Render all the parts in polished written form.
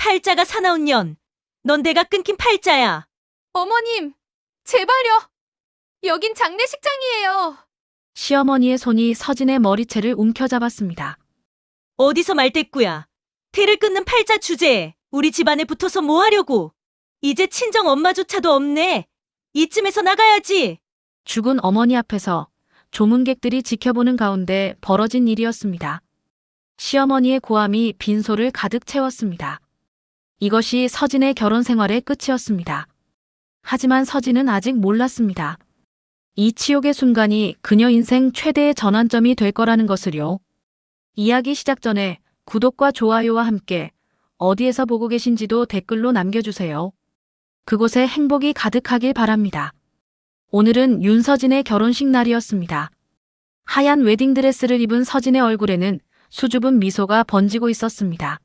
팔자가 사나운 년. 넌 내가 끊긴 팔자야. 어머님, 제발요. 여긴 장례식장이에요. 시어머니의 손이 서진의 머리채를 움켜잡았습니다. 어디서 말대꾸야. 태를 끊는 팔자 주제에 우리 집안에 붙어서 뭐 하려고. 이제 친정 엄마조차도 없네. 이쯤에서 나가야지. 죽은 어머니 앞에서 조문객들이 지켜보는 가운데 벌어진 일이었습니다. 시어머니의 고함이 빈소를 가득 채웠습니다. 이것이 서진의 결혼 생활의 끝이었습니다. 하지만 서진은 아직 몰랐습니다. 이 치욕의 순간이 그녀 인생 최대의 전환점이 될 거라는 것을요. 이야기 시작 전에 구독과 좋아요와 함께 어디에서 보고 계신지도 댓글로 남겨주세요. 그곳에 행복이 가득하길 바랍니다. 오늘은 윤서진의 결혼식 날이었습니다. 하얀 웨딩드레스를 입은 서진의 얼굴에는 수줍은 미소가 번지고 있었습니다.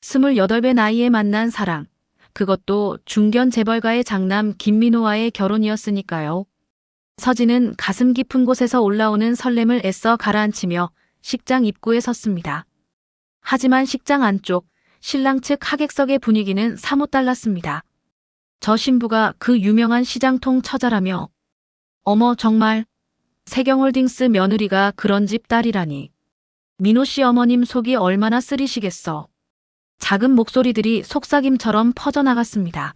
28배 나이에 만난 사랑, 그것도 중견 재벌가의 장남 김민호와의 결혼이었으니까요. 서진은 가슴 깊은 곳에서 올라오는 설렘을 애써 가라앉히며 식장 입구에 섰습니다. 하지만 식장 안쪽 신랑 측 하객석의 분위기는 사뭇 달랐습니다. 저 신부가 그 유명한 시장통 처자라며 어머 정말 세경홀딩스 며느리가 그런 집 딸이라니. 민호 씨 어머님 속이 얼마나 쓰리시겠어. 작은 목소리들이 속삭임처럼 퍼져나갔습니다.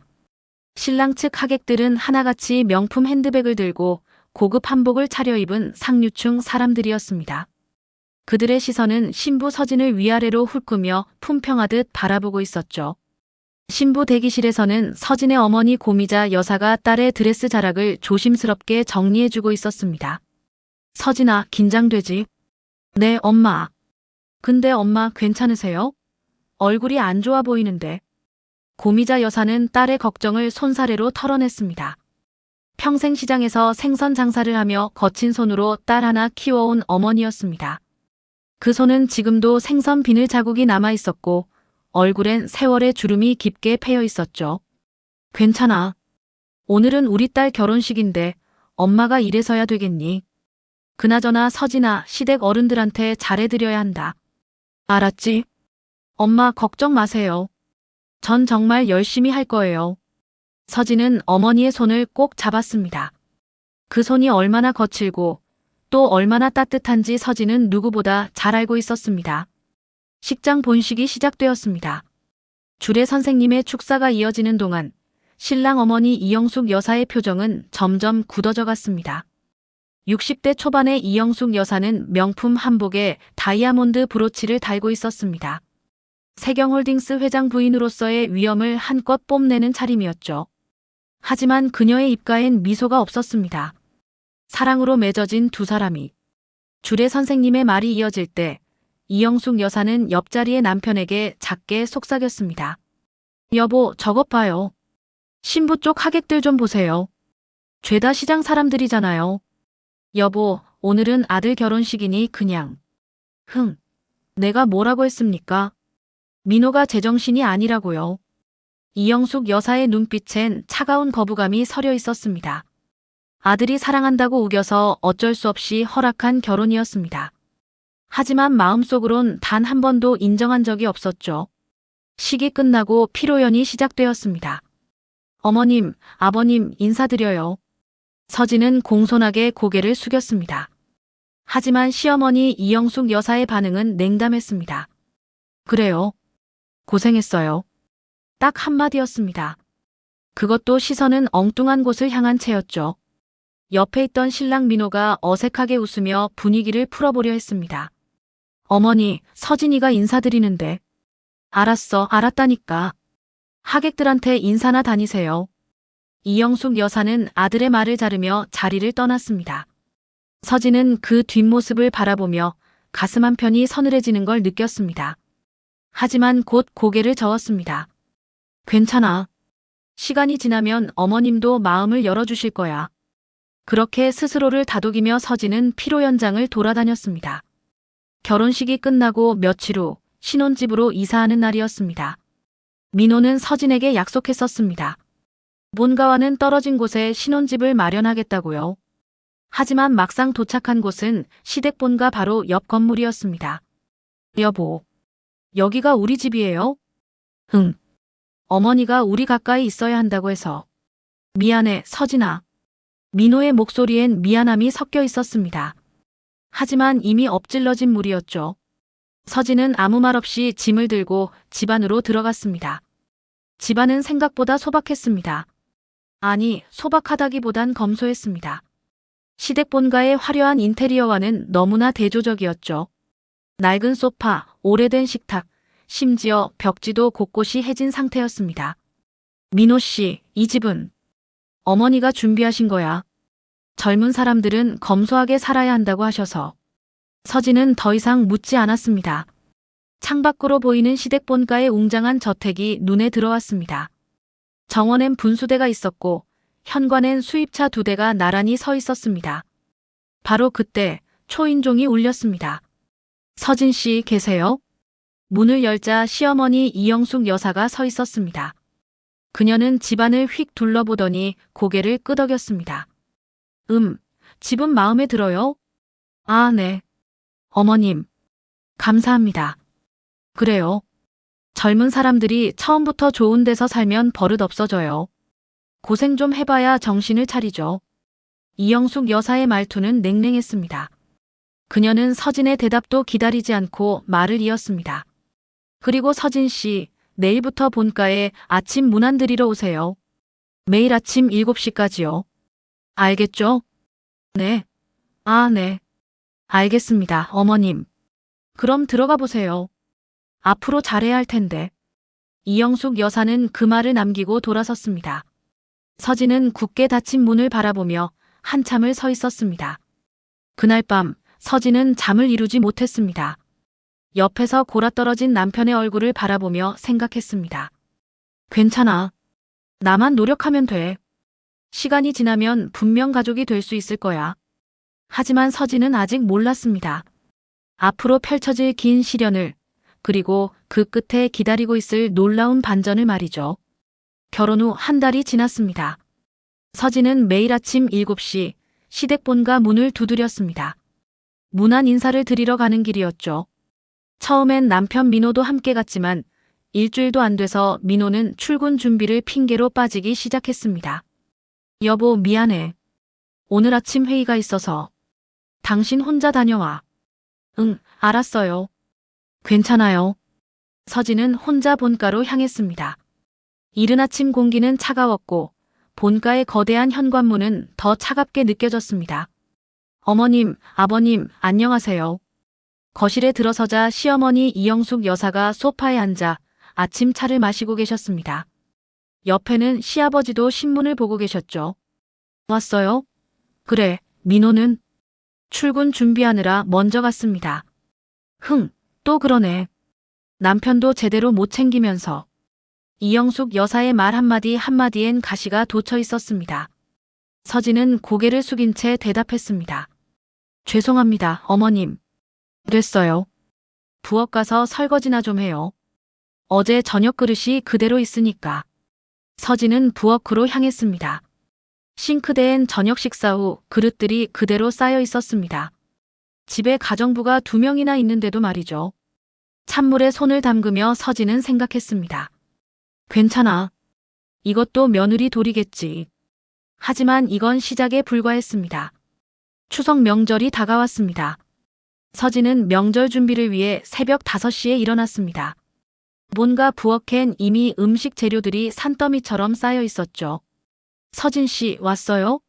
신랑 측 하객들은 하나같이 명품 핸드백을 들고 고급 한복을 차려입은 상류층 사람들이었습니다. 그들의 시선은 신부 서진을 위아래로 훑으며 품평하듯 바라보고 있었죠. 신부 대기실에서는 서진의 어머니 고미자 여사가 딸의 드레스 자락을 조심스럽게 정리해주고 있었습니다. 서진아, 긴장되지? 네, 엄마. 근데 엄마 괜찮으세요? 얼굴이 안 좋아 보이는데. 고미자 여사는 딸의 걱정을 손사래로 털어냈습니다. 평생 시장에서 생선 장사를 하며 거친 손으로 딸 하나 키워온 어머니였습니다. 그 손은 지금도 생선 비늘 자국이 남아 있었고 얼굴엔 세월의 주름이 깊게 패여 있었죠. 괜찮아. 오늘은 우리 딸 결혼식인데 엄마가 이래서야 되겠니? 그나저나 서진아, 시댁 어른들한테 잘해드려야 한다. 알았지? 엄마 걱정 마세요. 전 정말 열심히 할 거예요. 서진은 어머니의 손을 꼭 잡았습니다. 그 손이 얼마나 거칠고 또 얼마나 따뜻한지 서진은 누구보다 잘 알고 있었습니다. 식장 본식이 시작되었습니다. 주례 선생님의 축사가 이어지는 동안 신랑 어머니 이영숙 여사의 표정은 점점 굳어져 갔습니다. 60대 초반의 이영숙 여사는 명품 한복에 다이아몬드 브로치를 달고 있었습니다. 세경홀딩스 회장 부인으로서의 위엄을 한껏 뽐내는 차림이었죠. 하지만 그녀의 입가엔 미소가 없었습니다. 사랑으로 맺어진 두 사람이. 주례 선생님의 말이 이어질 때 이영숙 여사는 옆자리의 남편에게 작게 속삭였습니다. 여보, 저것 봐요. 신부 쪽 하객들 좀 보세요. 죄다 시장 사람들이잖아요. 여보, 오늘은 아들 결혼식이니 그냥. 내가 뭐라고 했습니까? 민호가 제정신이 아니라고요. 이영숙 여사의 눈빛엔 차가운 거부감이 서려 있었습니다. 아들이 사랑한다고 우겨서 어쩔 수 없이 허락한 결혼이었습니다. 하지만 마음속으론 단 한 번도 인정한 적이 없었죠. 식이 끝나고 피로연이 시작되었습니다. 어머님, 아버님 인사드려요. 서진은 공손하게 고개를 숙였습니다. 하지만 시어머니 이영숙 여사의 반응은 냉담했습니다. 그래요. 고생했어요. 딱 한마디였습니다. 그것도 시선은 엉뚱한 곳을 향한 채였죠. 옆에 있던 신랑 민호가 어색하게 웃으며 분위기를 풀어보려 했습니다. 어머니, 서진이가 인사드리는데. 알았어, 알았다니까. 하객들한테 인사나 다니세요. 이영숙 여사는 아들의 말을 자르며 자리를 떠났습니다. 서진은 그 뒷모습을 바라보며 가슴 한편이 서늘해지는 걸 느꼈습니다. 하지만 곧 고개를 저었습니다. 괜찮아. 시간이 지나면 어머님도 마음을 열어주실 거야. 그렇게 스스로를 다독이며 서진은 피로 연장을 돌아다녔습니다. 결혼식이 끝나고 며칠 후 신혼집으로 이사하는 날이었습니다. 민호는 서진에게 약속했었습니다. 본가와는 떨어진 곳에 신혼집을 마련하겠다고요. 하지만 막상 도착한 곳은 시댁 본가 바로 옆 건물이었습니다. 여보, 여기가 우리 집이에요? 어머니가 우리 가까이 있어야 한다고 해서. 미안해, 서진아. 민호의 목소리엔 미안함이 섞여 있었습니다. 하지만 이미 엎질러진 물이었죠. 서진은 아무 말 없이 짐을 들고 집 안으로 들어갔습니다. 집안은 생각보다 소박했습니다. 아니, 소박하다기보단 검소했습니다. 시댁 본가의 화려한 인테리어와는 너무나 대조적이었죠. 낡은 소파, 오래된 식탁, 심지어 벽지도 곳곳이 해진 상태였습니다. 민호 씨, 이 집은 어머니가 준비하신 거야. 젊은 사람들은 검소하게 살아야 한다고 하셔서. 서진은 더 이상 묻지 않았습니다. 창밖으로 보이는 시댁 본가의 웅장한 저택이 눈에 들어왔습니다. 정원엔 분수대가 있었고 현관엔 수입차 2대가 나란히 서 있었습니다. 바로 그때 초인종이 울렸습니다. 서진 씨 계세요? 문을 열자 시어머니 이영숙 여사가 서 있었습니다. 그녀는 집안을 휙 둘러보더니 고개를 끄덕였습니다. 집은 마음에 들어요? 아, 네. 어머님, 감사합니다. 그래요. 젊은 사람들이 처음부터 좋은 데서 살면 버릇 없어져요. 고생 좀 해봐야 정신을 차리죠. 이영숙 여사의 말투는 냉랭했습니다. 그녀는 서진의 대답도 기다리지 않고 말을 이었습니다. 그리고 서진 씨, 내일부터 본가에 아침 문안 드리러 오세요. 매일 아침 7시까지요. 알겠죠? 네. 아, 네. 알겠습니다, 어머님. 그럼 들어가 보세요. 앞으로 잘해야 할 텐데. 이영숙 여사는 그 말을 남기고 돌아섰습니다. 서진은 굳게 닫힌 문을 바라보며 한참을 서 있었습니다. 그날 밤 서진은 잠을 이루지 못했습니다. 옆에서 골아떨어진 남편의 얼굴을 바라보며 생각했습니다. 괜찮아. 나만 노력하면 돼. 시간이 지나면 분명 가족이 될 수 있을 거야. 하지만 서진은 아직 몰랐습니다. 앞으로 펼쳐질 긴 시련을, 그리고 그 끝에 기다리고 있을 놀라운 반전을 말이죠. 결혼 후 한 달이 지났습니다. 서진은 매일 아침 7시 시댁 본가 문을 두드렸습니다. 문안 인사를 드리러 가는 길이었죠. 처음엔 남편 민호도 함께 갔지만 일주일도 안 돼서 민호는 출근 준비를 핑계로 빠지기 시작했습니다. 여보, 미안해. 오늘 아침 회의가 있어서. 당신 혼자 다녀와. 응, 알았어요. 괜찮아요. 서진은 혼자 본가로 향했습니다. 이른 아침 공기는 차가웠고 본가의 거대한 현관문은 더 차갑게 느껴졌습니다. 어머님, 아버님, 안녕하세요. 거실에 들어서자 시어머니 이영숙 여사가 소파에 앉아 아침차를 마시고 계셨습니다. 옆에는 시아버지도 신문을 보고 계셨죠. 왔어요? 그래, 민호는? 출근 준비하느라 먼저 갔습니다. 또 그러네. 남편도 제대로 못 챙기면서. 이영숙 여사의 말 한마디 한마디엔 가시가 돋쳐 있었습니다. 서진은 고개를 숙인 채 대답했습니다. 죄송합니다, 어머님. 됐어요. 부엌 가서 설거지나 좀 해요. 어제 저녁 그릇이 그대로 있으니까. 서진은 부엌으로 향했습니다. 싱크대엔 저녁 식사 후 그릇들이 그대로 쌓여 있었습니다. 집에 가정부가 2명이나 있는데도 말이죠. 찬물에 손을 담그며 서진은 생각했습니다. 괜찮아. 이것도 며느리 돌이겠지. 하지만 이건 시작에 불과했습니다. 추석 명절이 다가왔습니다. 서진은 명절 준비를 위해 새벽 5시에 일어났습니다. 뭔가 부엌엔 이미 음식 재료들이 산더미처럼 쌓여 있었죠. 서진 씨, 왔어요?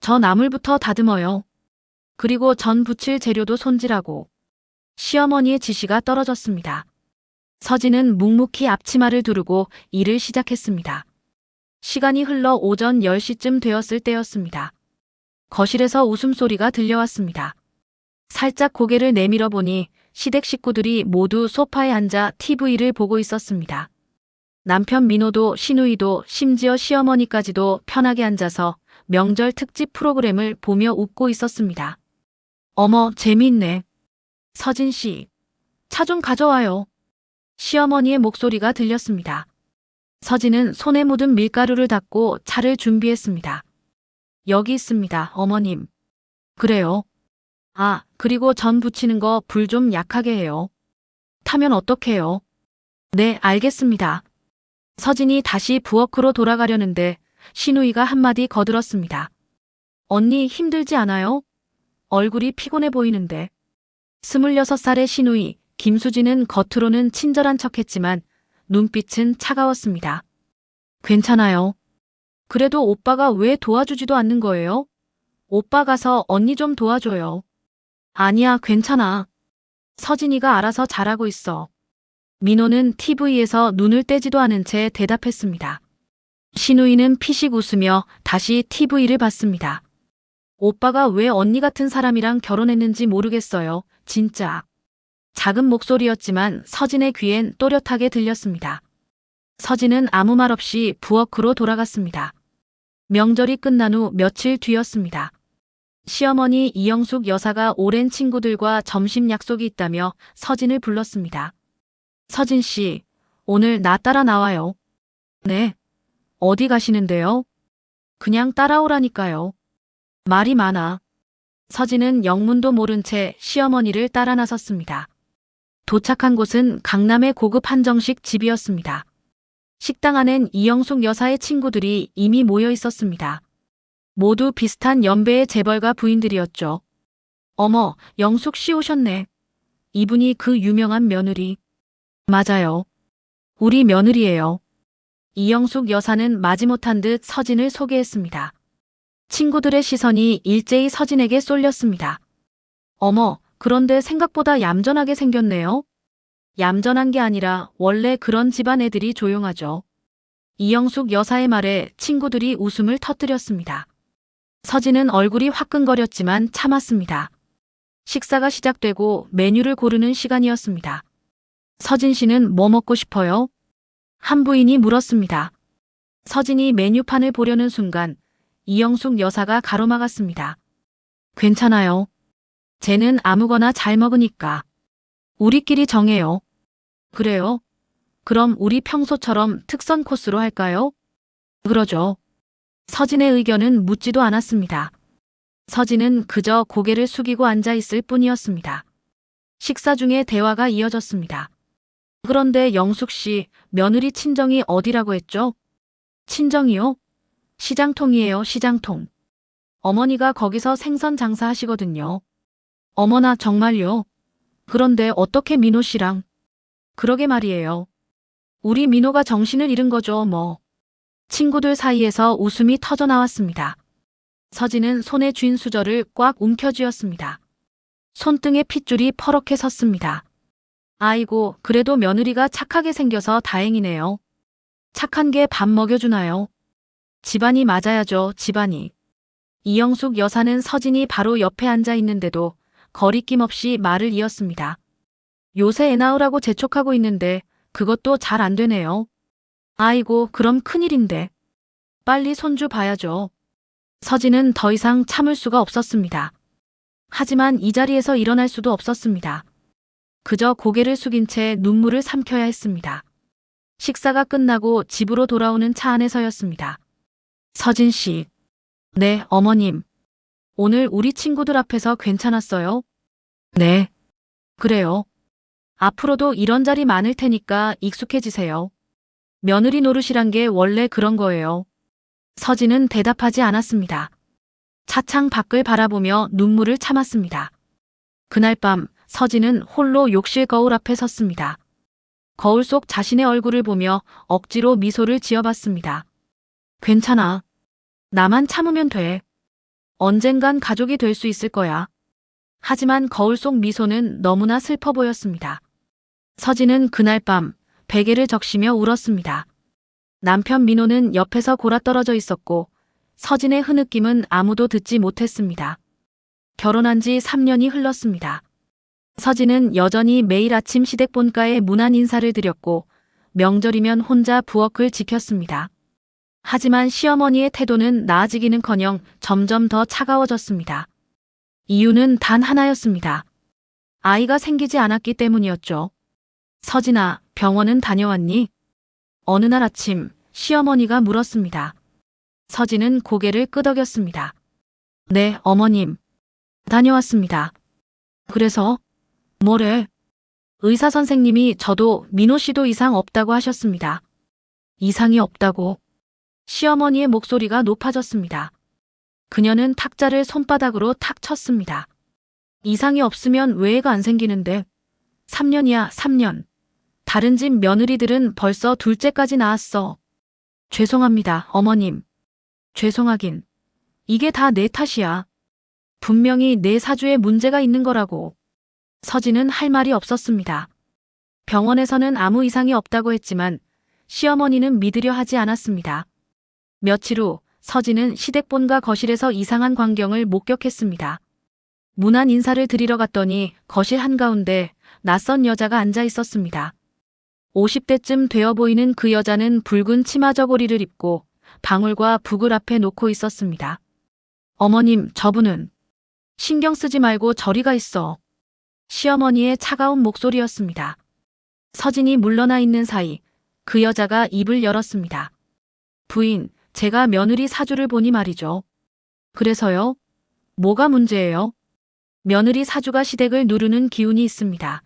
저 나물부터 다듬어요. 그리고 전 부칠 재료도 손질하고. 시어머니의 지시가 떨어졌습니다. 서진은 묵묵히 앞치마를 두르고 일을 시작했습니다. 시간이 흘러 오전 10시쯤 되었을 때였습니다. 거실에서 웃음소리가 들려왔습니다. 살짝 고개를 내밀어 보니 시댁 식구들이 모두 소파에 앉아 TV를 보고 있었습니다. 남편 민호도 시누이도 심지어 시어머니까지도 편하게 앉아서 명절 특집 프로그램을 보며 웃고 있었습니다. 어머, 재미있네. 서진 씨, 차 좀 가져와요. 시어머니의 목소리가 들렸습니다. 서진은 손에 묻은 밀가루를 닦고 차를 준비했습니다. 여기 있습니다, 어머님. 그래요? 아, 그리고 전 부치는 거 불 좀 약하게 해요. 타면 어떡해요? 네, 알겠습니다. 서진이 다시 부엌으로 돌아가려는데 신우이가 한마디 거들었습니다. 언니 힘들지 않아요? 얼굴이 피곤해 보이는데. 26살의 신우이 김수진은 겉으로는 친절한 척했지만 눈빛은 차가웠습니다. 괜찮아요. 그래도 오빠가 왜 도와주지도 않는 거예요? 오빠 가서 언니 좀 도와줘요. 아니야, 괜찮아. 서진이가 알아서 잘하고 있어. 민호는 TV에서 눈을 떼지도 않은 채 대답했습니다. 신우이는 피식 웃으며 다시 TV를 봤습니다. 오빠가 왜 언니 같은 사람이랑 결혼했는지 모르겠어요. 진짜. 작은 목소리였지만 서진의 귀엔 또렷하게 들렸습니다. 서진은 아무 말 없이 부엌으로 돌아갔습니다. 명절이 끝난 후 며칠 뒤였습니다. 시어머니 이영숙 여사가 오랜 친구들과 점심 약속이 있다며 서진을 불렀습니다. 서진 씨, 오늘 나 따라 나와요. 네. 어디 가시는데요? 그냥 따라오라니까요. 말이 많아. 서진은 영문도 모른 채 시어머니를 따라 나섰습니다. 도착한 곳은 강남의 고급 한정식 집이었습니다. 식당 안엔 이영숙 여사의 친구들이 이미 모여 있었습니다. 모두 비슷한 연배의 재벌가 부인들이었죠. 어머, 영숙 씨 오셨네. 이분이 그 유명한 며느리. 맞아요. 우리 며느리예요. 이영숙 여사는 마지못한 듯 서진을 소개했습니다. 친구들의 시선이 일제히 서진에게 쏠렸습니다. 어머, 그런데 생각보다 얌전하게 생겼네요. 얌전한 게 아니라 원래 그런 집안 애들이 조용하죠. 이영숙 여사의 말에 친구들이 웃음을 터뜨렸습니다. 서진은 얼굴이 화끈거렸지만 참았습니다. 식사가 시작되고 메뉴를 고르는 시간이었습니다. 서진 씨는 뭐 먹고 싶어요? 한 부인이 물었습니다. 서진이 메뉴판을 보려는 순간 이영숙 여사가 가로막았습니다. 괜찮아요. 쟤는 아무거나 잘 먹으니까. 우리끼리 정해요. 그래요? 그럼 우리 평소처럼 특선 코스로 할까요? 그러죠. 서진의 의견은 묻지도 않았습니다. 서진은 그저 고개를 숙이고 앉아 있을 뿐이었습니다. 식사 중에 대화가 이어졌습니다. 그런데 영숙 씨, 며느리 친정이 어디라고 했죠? 친정이요? 시장통이에요, 시장통. 어머니가 거기서 생선 장사하시거든요. 어머나, 정말요? 그런데 어떻게 민호 씨랑? 그러게 말이에요. 우리 민호가 정신을 잃은 거죠, 뭐. 친구들 사이에서 웃음이 터져 나왔습니다. 서진은 손에 쥔 수저를 꽉 움켜쥐었습니다. 손등에 핏줄이 퍼렇게 섰습니다. 아이고, 그래도 며느리가 착하게 생겨서 다행이네요. 착한 게 밥 먹여주나요? 집안이 맞아야죠, 집안이. 이영숙 여사는 서진이 바로 옆에 앉아 있는데도 거리낌 없이 말을 이었습니다. 요새 애 낳으라고 재촉하고 있는데 그것도 잘 안 되네요. 아이고, 그럼 큰일인데. 빨리 손주 봐야죠. 서진은 더 이상 참을 수가 없었습니다. 하지만 이 자리에서 일어날 수도 없었습니다. 그저 고개를 숙인 채 눈물을 삼켜야 했습니다. 식사가 끝나고 집으로 돌아오는 차 안에서였습니다. 서진 씨. 네, 어머님. 오늘 우리 친구들 앞에서 괜찮았어요? 네. 그래요. 앞으로도 이런 자리 많을 테니까 익숙해지세요. 며느리 노릇이란 게 원래 그런 거예요. 서진은 대답하지 않았습니다. 차창 밖을 바라보며 눈물을 참았습니다. 그날 밤 서진은 홀로 욕실 거울 앞에 섰습니다. 거울 속 자신의 얼굴을 보며 억지로 미소를 지어봤습니다. 괜찮아. 나만 참으면 돼. 언젠간 가족이 될 수 있을 거야. 하지만 거울 속 미소는 너무나 슬퍼 보였습니다. 서진은 그날 밤 베개를 적시며 울었습니다. 남편 민호는 옆에서 골아떨어져 있었고 서진의 흐느낌은 아무도 듣지 못했습니다. 결혼한 지 3년이 흘렀습니다. 서진은 여전히 매일 아침 시댁본가에 문안 인사를 드렸고 명절이면 혼자 부엌을 지켰습니다. 하지만 시어머니의 태도는 나아지기는커녕 점점 더 차가워졌습니다. 이유는 단 하나였습니다. 아이가 생기지 않았기 때문이었죠. 서진아, 병원은 다녀왔니? 어느 날 아침 시어머니가 물었습니다. 서진은 고개를 끄덕였습니다. 네, 어머님. 다녀왔습니다. 그래서? 뭐래? 의사 선생님이 저도 민호 씨도 이상 없다고 하셨습니다. 이상이 없다고. 시어머니의 목소리가 높아졌습니다. 그녀는 탁자를 손바닥으로 탁 쳤습니다. 이상이 없으면 왜 애가 안 생기는데? 3년이야, 3년. 다른 집 며느리들은 벌써 둘째까지 낳았어. 죄송합니다, 어머님. 죄송하긴. 이게 다 내 탓이야. 분명히 내 사주에 문제가 있는 거라고. 서진은 할 말이 없었습니다. 병원에서는 아무 이상이 없다고 했지만 시어머니는 믿으려 하지 않았습니다. 며칠 후 서진은 시댁본가 거실에서 이상한 광경을 목격했습니다. 무난 인사를 드리러 갔더니 거실 한가운데 낯선 여자가 앉아 있었습니다. 50대쯤 되어 보이는 그 여자는 붉은 치마 저고리를 입고 방울과 북을 앞에 놓고 있었습니다. 어머님, 저분은 신경 쓰지 말고 저리 가 있어. 시어머니의 차가운 목소리였습니다. 서진이 물러나 있는 사이 그 여자가 입을 열었습니다. 부인, 제가 며느리 사주를 보니 말이죠. 그래서요? 뭐가 문제예요? 며느리 사주가 시댁을 누르는 기운이 있습니다.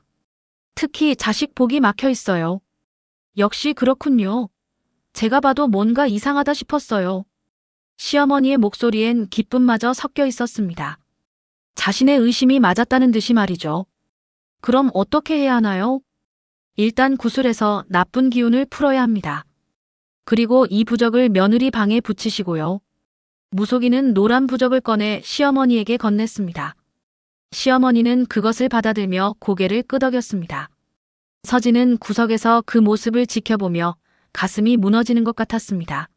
특히 자식 복이 막혀 있어요. 역시 그렇군요. 제가 봐도 뭔가 이상하다 싶었어요. 시어머니의 목소리엔 기쁨마저 섞여 있었습니다. 자신의 의심이 맞았다는 듯이 말이죠. 그럼 어떻게 해야 하나요? 일단 구슬해서 나쁜 기운을 풀어야 합니다. 그리고 이 부적을 며느리 방에 붙이시고요. 무속인은 노란 부적을 꺼내 시어머니에게 건넸습니다. 시어머니는 그것을 받아들며 고개를 끄덕였습니다. 서진은 구석에서 그 모습을 지켜보며 가슴이 무너지는 것 같았습니다.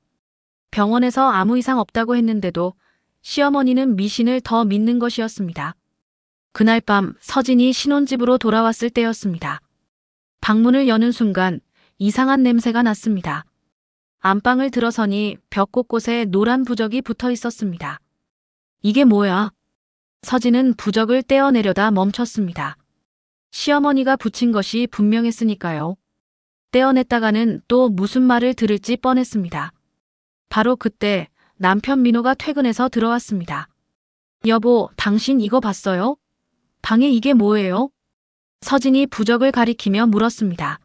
병원에서 아무 이상 없다고 했는데도 시어머니는 미신을 더 믿는 것이었습니다. 그날 밤 서진이 신혼집으로 돌아왔을 때였습니다. 방문을 여는 순간 이상한 냄새가 났습니다. 안방을 들어서니 벽 곳곳에 노란 부적이 붙어 있었습니다. 이게 뭐야? 서진은 부적을 떼어내려다 멈췄습니다. 시어머니가 붙인 것이 분명했으니까요. 떼어냈다가는 또 무슨 말을 들을지 뻔했습니다. 바로 그때 남편 민호가 퇴근해서 들어왔습니다. 여보, 당신 이거 봤어요? 방에 이게 뭐예요? 서진이 부적을 가리키며 물었습니다.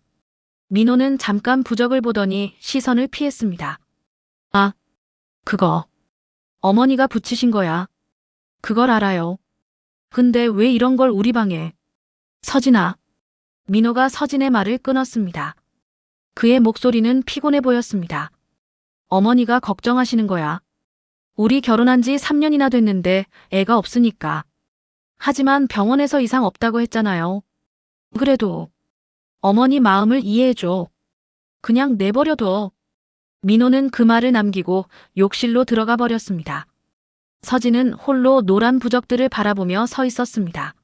민호는 잠깐 부적을 보더니 시선을 피했습니다. 아, 그거. 어머니가 붙이신 거야. 그걸 알아요. 근데 왜 이런 걸 우리 방에? 서진아. 민호가 서진의 말을 끊었습니다. 그의 목소리는 피곤해 보였습니다. 어머니가 걱정하시는 거야. 우리 결혼한 지 3년이나 됐는데 애가 없으니까. 하지만 병원에서 이상 없다고 했잖아요. 그래도 어머니 마음을 이해해줘. 그냥 내버려둬. 민호는 그 말을 남기고 욕실로 들어가 버렸습니다. 서진은 홀로 노란 부적들을 바라보며 서 있었습니다.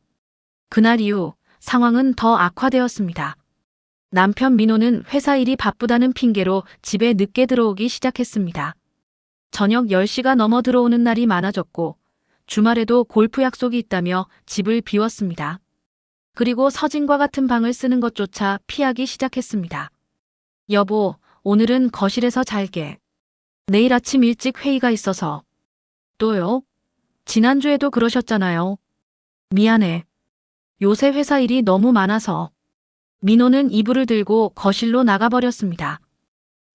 그날 이후 상황은 더 악화되었습니다. 남편 민호는 회사 일이 바쁘다는 핑계로 집에 늦게 들어오기 시작했습니다. 저녁 10시가 넘어 들어오는 날이 많아졌고 주말에도 골프 약속이 있다며 집을 비웠습니다. 그리고 서진과 같은 방을 쓰는 것조차 피하기 시작했습니다. 여보, 오늘은 거실에서 잘게. 내일 아침 일찍 회의가 있어서. 또요? 지난주에도 그러셨잖아요. 미안해. 요새 회사 일이 너무 많아서. 민호는 이불을 들고 거실로 나가버렸습니다.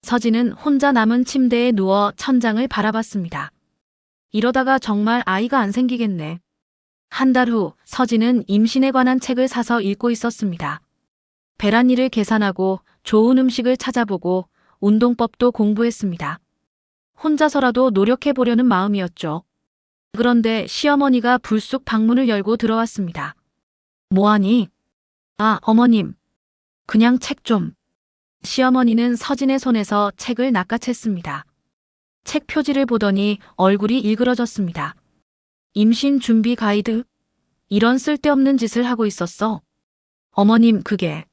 서진은 혼자 남은 침대에 누워 천장을 바라봤습니다. 이러다가 정말 아이가 안 생기겠네. 한 달 후 서진은 임신에 관한 책을 사서 읽고 있었습니다. 배란일을 계산하고 좋은 음식을 찾아보고 운동법도 공부했습니다. 혼자서라도 노력해보려는 마음이었죠. 그런데 시어머니가 불쑥 방문을 열고 들어왔습니다. 뭐하니? 아, 어머님. 그냥 책 좀. 시어머니는 서진의 손에서 책을 낚아챘습니다. 책 표지를 보더니 얼굴이 일그러졌습니다. 임신 준비 가이드? 이런 쓸데없는 짓을 하고 있었어. 어머님, 그게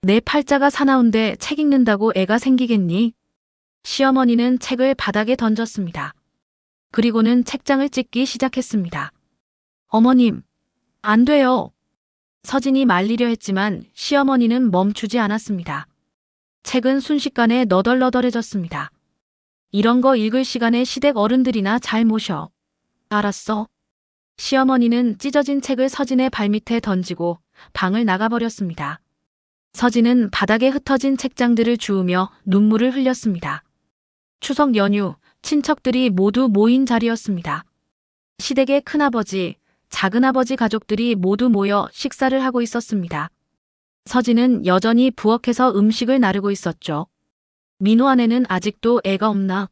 내 팔자가 사나운데 책 읽는다고 애가 생기겠니? 시어머니는 책을 바닥에 던졌습니다. 그리고는 책장을 찢기 시작했습니다. 어머님, 안 돼요. 서진이 말리려 했지만 시어머니는 멈추지 않았습니다. 책은 순식간에 너덜너덜해졌습니다. 이런 거 읽을 시간에 시댁 어른들이나 잘 모셔. 알았어. 시어머니는 찢어진 책을 서진의 발밑에 던지고 방을 나가버렸습니다. 서진은 바닥에 흩어진 책장들을 주우며 눈물을 흘렸습니다. 추석 연휴, 친척들이 모두 모인 자리였습니다. 시댁의 큰아버지, 작은아버지 가족들이 모두 모여 식사를 하고 있었습니다. 서진은 여전히 부엌에서 음식을 나르고 있었죠. 민호 아내는 아직도 애가 없나?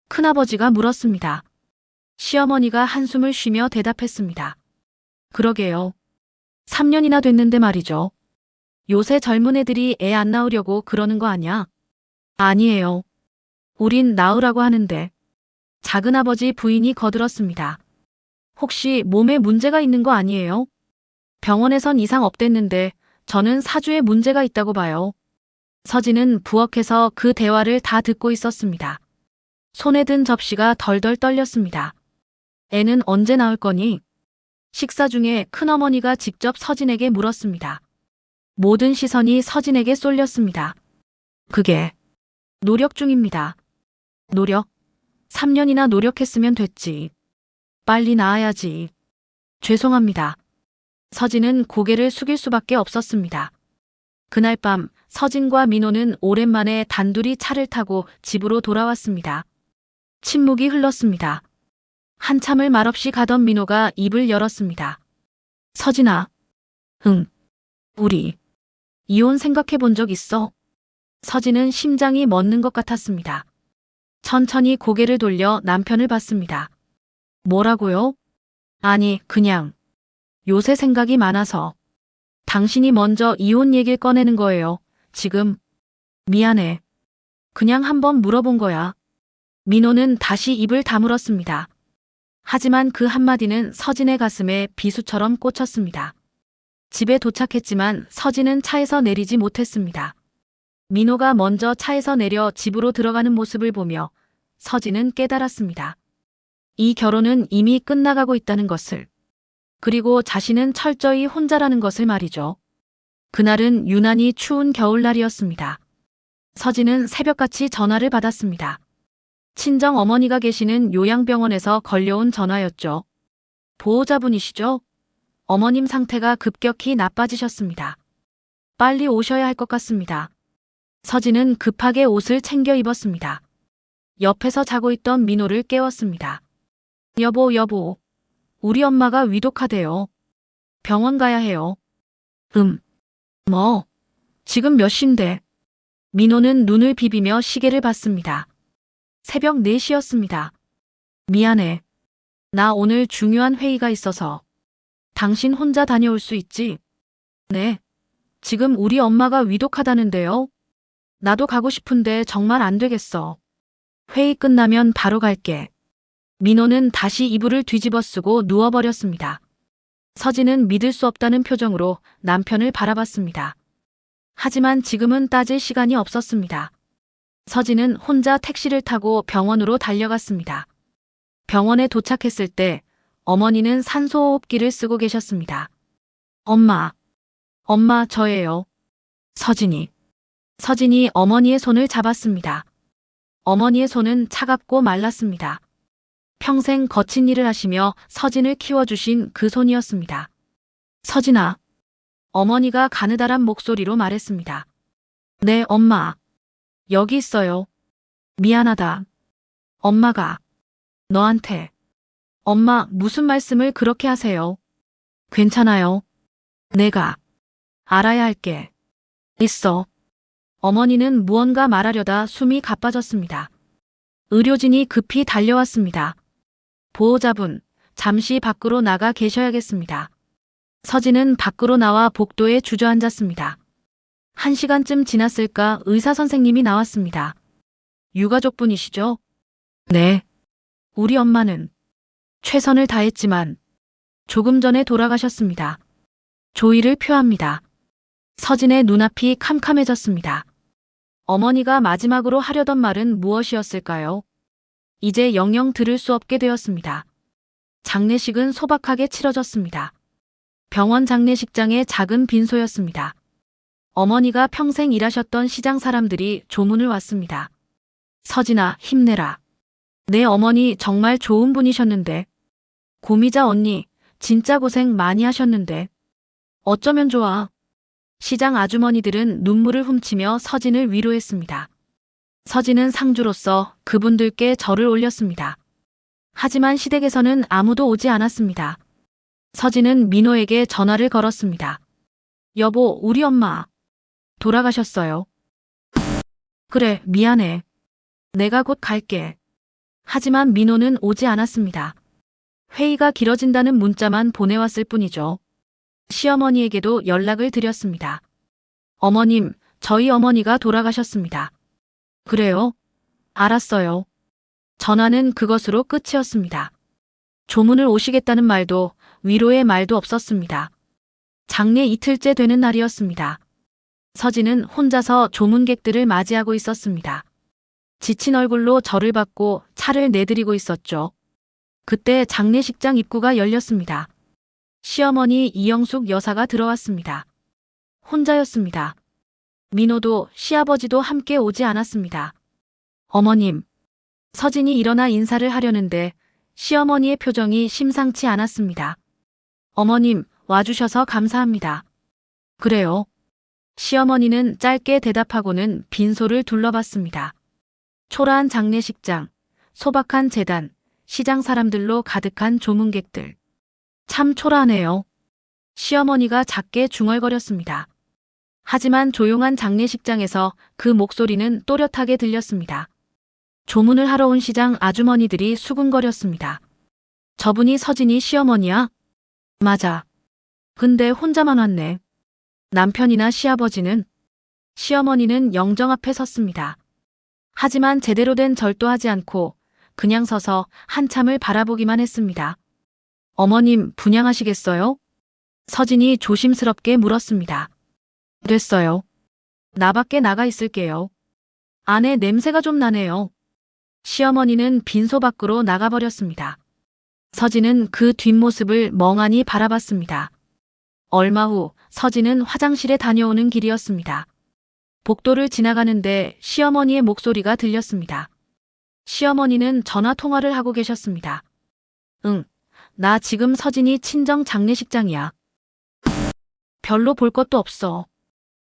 큰아버지가 물었습니다. 시어머니가 한숨을 쉬며 대답했습니다. 그러게요. 3년이나 됐는데 말이죠. 요새 젊은 애들이 애 안 낳으려고 그러는 거 아냐? 아니에요. 우린 낳으라고 하는데. 작은아버지 부인이 거들었습니다. 혹시 몸에 문제가 있는 거 아니에요? 병원에선 이상 없댔는데 저는 사주에 문제가 있다고 봐요. 서진은 부엌에서 그 대화를 다 듣고 있었습니다. 손에 든 접시가 덜덜 떨렸습니다. 애는 언제 나올 거니? 식사 중에 큰어머니가 직접 서진에게 물었습니다. 모든 시선이 서진에게 쏠렸습니다. 그게 노력 중입니다. 노력? 3년이나 노력했으면 됐지. 빨리 나아야지. 죄송합니다. 서진은 고개를 숙일 수밖에 없었습니다. 그날 밤 서진과 민호는 오랜만에 단둘이 차를 타고 집으로 돌아왔습니다. 침묵이 흘렀습니다. 한참을 말없이 가던 민호가 입을 열었습니다. 서진아. 응. 우리 이혼 생각해 본 적 있어? 서진은 심장이 멎는 것 같았습니다. 천천히 고개를 돌려 남편을 봤습니다. 뭐라고요? 아니, 그냥 요새 생각이 많아서. 당신이 먼저 이혼 얘기를 꺼내는 거예요. 지금. 미안해. 그냥 한번 물어본 거야. 민호는 다시 입을 다물었습니다. 하지만 그 한마디는 서진의 가슴에 비수처럼 꽂혔습니다. 집에 도착했지만 서진은 차에서 내리지 못했습니다. 민호가 먼저 차에서 내려 집으로 들어가는 모습을 보며 서진은 깨달았습니다. 이 결혼은 이미 끝나가고 있다는 것을. 그리고 자신은 철저히 혼자라는 것을 말이죠. 그날은 유난히 추운 겨울날이었습니다. 서진은 새벽같이 전화를 받았습니다. 친정 어머니가 계시는 요양병원에서 걸려온 전화였죠. 보호자분이시죠? 어머님 상태가 급격히 나빠지셨습니다. 빨리 오셔야 할 것 같습니다. 서진은 급하게 옷을 챙겨 입었습니다. 옆에서 자고 있던 민호를 깨웠습니다. 여보, 우리 엄마가 위독하대요. 병원 가야 해요. 뭐? 지금 몇 시인데? 민호는 눈을 비비며 시계를 봤습니다. 새벽 4시였습니다. 미안해. 나 오늘 중요한 회의가 있어서. 당신 혼자 다녀올 수 있지? 네. 지금 우리 엄마가 위독하다는데요. 나도 가고 싶은데 정말 안 되겠어. 회의 끝나면 바로 갈게. 민호는 다시 이불을 뒤집어 쓰고 누워버렸습니다. 서진은 믿을 수 없다는 표정으로 남편을 바라봤습니다. 하지만 지금은 따질 시간이 없었습니다. 서진은 혼자 택시를 타고 병원으로 달려갔습니다. 병원에 도착했을 때 어머니는 산소호흡기를 쓰고 계셨습니다. 엄마, 저예요. 서진이 어머니의 손을 잡았습니다. 어머니의 손은 차갑고 말랐습니다. 평생 거친 일을 하시며 서진을 키워주신 그 손이었습니다. 서진아. 어머니가 가느다란 목소리로 말했습니다. 네, 엄마. 여기 있어요. 미안하다. 엄마가 너한테. 엄마, 무슨 말씀을 그렇게 하세요? 괜찮아요. 내가 알아야 할 게 있어. 어머니는 무언가 말하려다 숨이 가빠졌습니다. 의료진이 급히 달려왔습니다. 보호자분, 잠시 밖으로 나가 계셔야겠습니다. 서진은 밖으로 나와 복도에 주저앉았습니다. 1시간쯤 지났을까 의사 선생님이 나왔습니다. 유가족분이시죠? 네. 우리 엄마는 최선을 다했지만 조금 전에 돌아가셨습니다. 조의를 표합니다. 서진의 눈앞이 캄캄해졌습니다. 어머니가 마지막으로 하려던 말은 무엇이었을까요? 이제 영영 들을 수 없게 되었습니다. 장례식은 소박하게 치러졌습니다. 병원 장례식장의 작은 빈소였습니다. 어머니가 평생 일하셨던 시장 사람들이 조문을 왔습니다. 서진아, 힘내라. 내 어머니 정말 좋은 분이셨는데. 고미자 언니, 진짜 고생 많이 하셨는데. 어쩌면 좋아. 시장 아주머니들은 눈물을 훔치며 서진을 위로했습니다. 서진은 상주로서 그분들께 절을 올렸습니다. 하지만 시댁에서는 아무도 오지 않았습니다. 서진은 민호에게 전화를 걸었습니다. 여보, 우리 엄마 돌아가셨어요. 그래, 미안해. 내가 곧 갈게. 하지만 민호는 오지 않았습니다. 회의가 길어진다는 문자만 보내왔을 뿐이죠. 시어머니에게도 연락을 드렸습니다. 어머님, 저희 어머니가 돌아가셨습니다. 그래요? 알았어요. 전화는 그것으로 끝이었습니다. 조문을 오시겠다는 말도 위로의 말도 없었습니다. 장례 이틀째 되는 날이었습니다. 서진은 혼자서 조문객들을 맞이하고 있었습니다. 지친 얼굴로 절을 받고 차를 내드리고 있었죠. 그때 장례식장 입구가 열렸습니다. 시어머니 이영숙 여사가 들어왔습니다. 혼자였습니다. 민호도 시아버지도 함께 오지 않았습니다. 어머님. 서진이 일어나 인사를 하려는데 시어머니의 표정이 심상치 않았습니다. 어머님, 와주셔서 감사합니다. 그래요. 시어머니는 짧게 대답하고는 빈소를 둘러봤습니다. 초라한 장례식장, 소박한 제단, 시장 사람들로 가득한 조문객들. 참 초라하네요. 시어머니가 작게 중얼거렸습니다. 하지만 조용한 장례식장에서 그 목소리는 또렷하게 들렸습니다. 조문을 하러 온 시장 아주머니들이 수군거렸습니다. 저분이 서진이 시어머니야? 맞아. 근데 혼자만 왔네. 남편이나 시아버지는? 시어머니는 영정 앞에 섰습니다. 하지만 제대로 된 절도 하지 않고 그냥 서서 한참을 바라보기만 했습니다. 어머님, 분양하시겠어요? 서진이 조심스럽게 물었습니다. 됐어요. 나 밖에 나가 있을게요. 안에 냄새가 좀 나네요. 시어머니는 빈소 밖으로 나가버렸습니다. 서진은 그 뒷모습을 멍하니 바라봤습니다. 얼마 후 서진은 화장실에 다녀오는 길이었습니다. 복도를 지나가는데 시어머니의 목소리가 들렸습니다. 시어머니는 전화 통화를 하고 계셨습니다. 응, 나 지금 서진이 친정 장례식장이야. 별로 볼 것도 없어.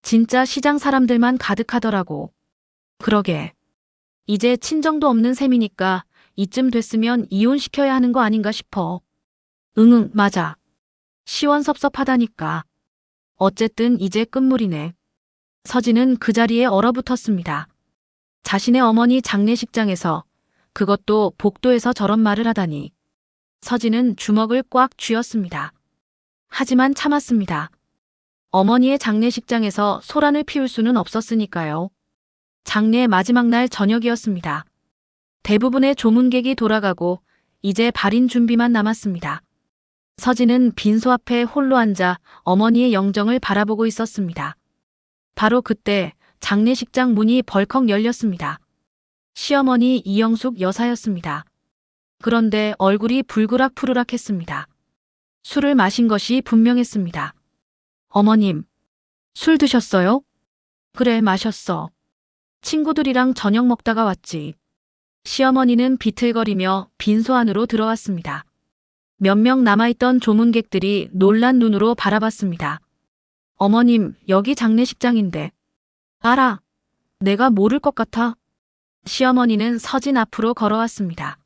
진짜 시장 사람들만 가득하더라고. 그러게. 이제 친정도 없는 셈이니까 이쯤 됐으면 이혼시켜야 하는 거 아닌가 싶어. 응응, 맞아. 시원섭섭하다니까. 어쨌든 이제 끝물이네. 서진은 그 자리에 얼어붙었습니다. 자신의 어머니 장례식장에서, 그것도 복도에서 저런 말을 하다니. 서진은 주먹을 꽉 쥐었습니다. 하지만 참았습니다. 어머니의 장례식장에서 소란을 피울 수는 없었으니까요. 장례 마지막 날 저녁이었습니다. 대부분의 조문객이 돌아가고 이제 발인 준비만 남았습니다. 서진은 빈소 앞에 홀로 앉아 어머니의 영정을 바라보고 있었습니다. 바로 그때 장례식장 문이 벌컥 열렸습니다. 시어머니 이영숙 여사였습니다. 그런데 얼굴이 불그락푸르락했습니다. 술을 마신 것이 분명했습니다. 어머님, 술 드셨어요? 그래, 마셨어. 친구들이랑 저녁 먹다가 왔지. 시어머니는 비틀거리며 빈소 안으로 들어왔습니다. 몇 명 남아있던 조문객들이 놀란 눈으로 바라봤습니다. 어머님, 여기 장례식장인데. 알아. 내가 모를 것 같아. 시어머니는 서진 앞으로 걸어왔습니다.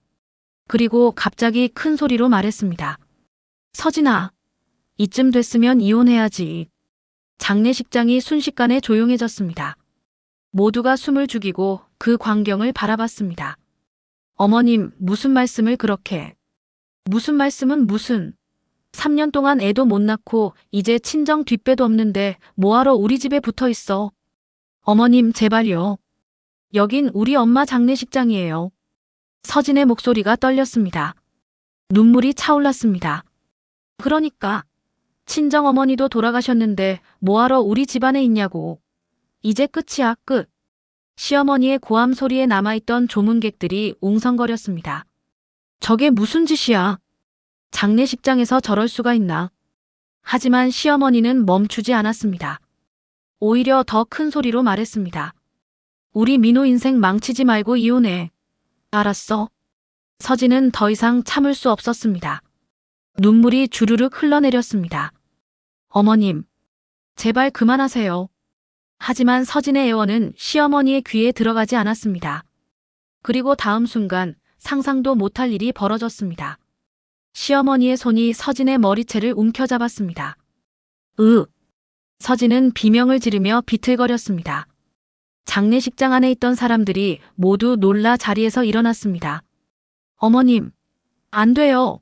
그리고 갑자기 큰 소리로 말했습니다. 서진아, 이쯤 됐으면 이혼해야지. 장례식장이 순식간에 조용해졌습니다. 모두가 숨을 죽이고 그 광경을 바라봤습니다. 어머님, 무슨 말씀을 그렇게. 무슨 말씀은 무슨. 3년 동안 애도 못 낳고 이제 친정 뒷배도 없는데 뭐하러 우리 집에 붙어 있어. 어머님, 제발요. 여긴 우리 엄마 장례식장이에요. 서진의 목소리가 떨렸습니다. 눈물이 차올랐습니다. 그러니까 친정 어머니도 돌아가셨는데 뭐하러 우리 집안에 있냐고. 이제 끝이야, 끝. 시어머니의 고함 소리에 남아있던 조문객들이 웅성거렸습니다. 저게 무슨 짓이야. 장례식장에서 저럴 수가 있나. 하지만 시어머니는 멈추지 않았습니다. 오히려 더 큰 소리로 말했습니다. 우리 민호 인생 망치지 말고 이혼해. 알았어. 서진은 더 이상 참을 수 없었습니다. 눈물이 주르륵 흘러내렸습니다. 어머님, 제발 그만하세요. 하지만 서진의 애원은 시어머니의 귀에 들어가지 않았습니다. 그리고 다음 순간 상상도 못할 일이 벌어졌습니다. 시어머니의 손이 서진의 머리채를 움켜잡았습니다. 서진은 비명을 지르며 비틀거렸습니다. 장례식장 안에 있던 사람들이 모두 놀라 자리에서 일어났습니다. 어머님, 안 돼요.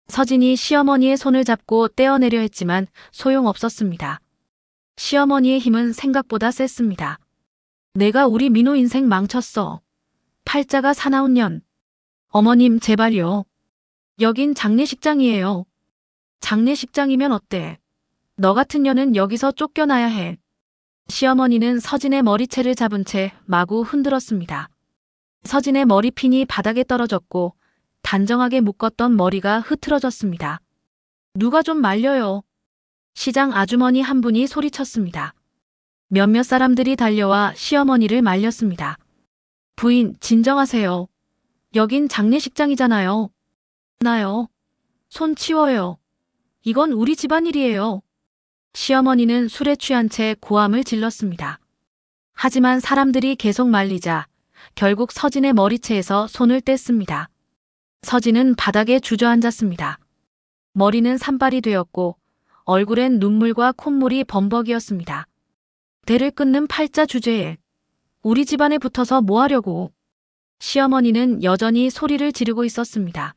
서진이 시어머니의 손을 잡고 떼어내려 했지만 소용없었습니다. 시어머니의 힘은 생각보다 셌습니다. 내가 우리 민호 인생 망쳤어. 팔자가 사나운 년. 어머님, 제발요. 여긴 장례식장이에요. 장례식장이면 어때? 너 같은 년은 여기서 쫓겨나야 해. 시어머니는 서진의 머리채를 잡은 채 마구 흔들었습니다. 서진의 머리핀이 바닥에 떨어졌고 단정하게 묶었던 머리가 흐트러졌습니다. 누가 좀 말려요. 시장 아주머니 한 분이 소리쳤습니다. 몇몇 사람들이 달려와 시어머니를 말렸습니다. 부인, 진정하세요. 여긴 장례식장이잖아요. 나요. 손 치워요. 이건 우리 집안일이에요. 시어머니는 술에 취한 채 고함을 질렀습니다. 하지만 사람들이 계속 말리자 결국 서진의 머리채에서 손을 뗐습니다. 서진은 바닥에 주저앉았습니다. 머리는 산발이 되었고 얼굴엔 눈물과 콧물이 범벅이었습니다. 대를 끊는 팔자 주제에 우리 집안에 붙어서 뭐 하려고. 시어머니는 여전히 소리를 지르고 있었습니다.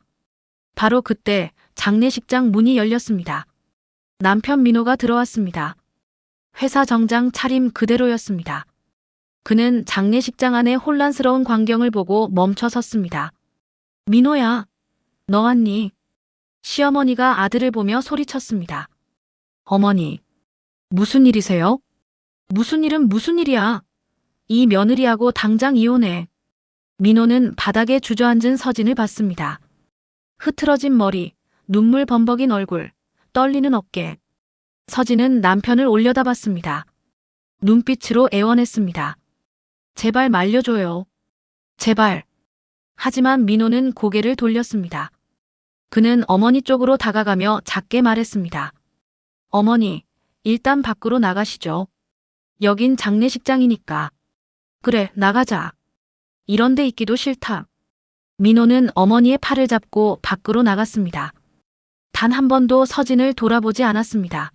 바로 그때 장례식장 문이 열렸습니다. 남편 민호가 들어왔습니다. 회사 정장 차림 그대로였습니다. 그는 장례식장 안의 혼란스러운 광경을 보고 멈춰 섰습니다. 민호야, 너 왔니? 시어머니가 아들을 보며 소리쳤습니다. 어머니, 무슨 일이세요? 무슨 일은 무슨 일이야? 이 며느리하고 당장 이혼해. 민호는 바닥에 주저앉은 서진을 봤습니다. 흐트러진 머리, 눈물 범벅인 얼굴, 떨리는 어깨. 서진은 남편을 올려다봤습니다. 눈빛으로 애원했습니다. 제발 말려줘요. 제발. 하지만 민호는 고개를 돌렸습니다. 그는 어머니 쪽으로 다가가며 작게 말했습니다. 어머니, 일단 밖으로 나가시죠. 여긴 장례식장이니까. 그래, 나가자. 이런 데 있기도 싫다. 민호는 어머니의 팔을 잡고 밖으로 나갔습니다. 단 한 번도 서진을 돌아보지 않았습니다.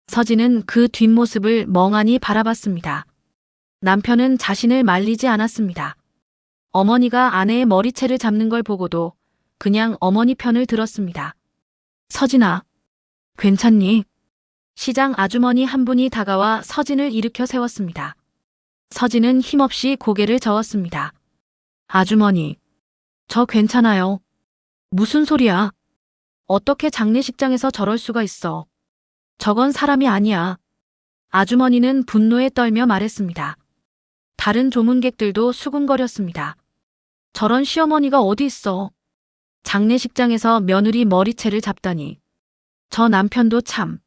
서진은 그 뒷모습을 멍하니 바라봤습니다. 남편은 자신을 말리지 않았습니다. 어머니가 아내의 머리채를 잡는 걸 보고도 그냥 어머니 편을 들었습니다. 서진아, 괜찮니? 시장 아주머니 한 분이 다가와 서진을 일으켜 세웠습니다. 서진은 힘없이 고개를 저었습니다. 아주머니, 저 괜찮아요. 무슨 소리야? 어떻게 장례식장에서 저럴 수가 있어? 저건 사람이 아니야. 아주머니는 분노에 떨며 말했습니다. 다른 조문객들도 수군거렸습니다. 저런 시어머니가 어디 있어? 장례식장에서 며느리 머리채를 잡다니. 저 남편도 참.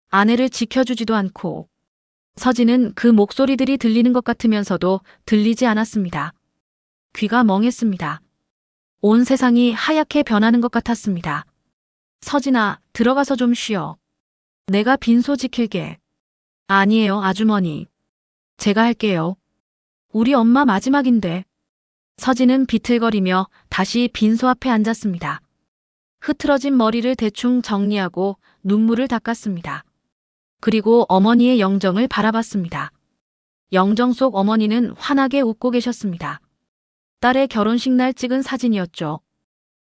아내를 지켜주지도 않고. 서진은 그 목소리들이 들리는 것 같으면서도 들리지 않았습니다. 귀가 멍했습니다. 온 세상이 하얗게 변하는 것 같았습니다. 서진아, 들어가서 좀 쉬어. 내가 빈소 지킬게. 아니에요, 아주머니. 제가 할게요. 우리 엄마 마지막인데. 서진은 비틀거리며 다시 빈소 앞에 앉았습니다. 흐트러진 머리를 대충 정리하고 눈물을 닦았습니다. 그리고 어머니의 영정을 바라봤습니다. 영정 속 어머니는 환하게 웃고 계셨습니다. 딸의 결혼식 날 찍은 사진이었죠.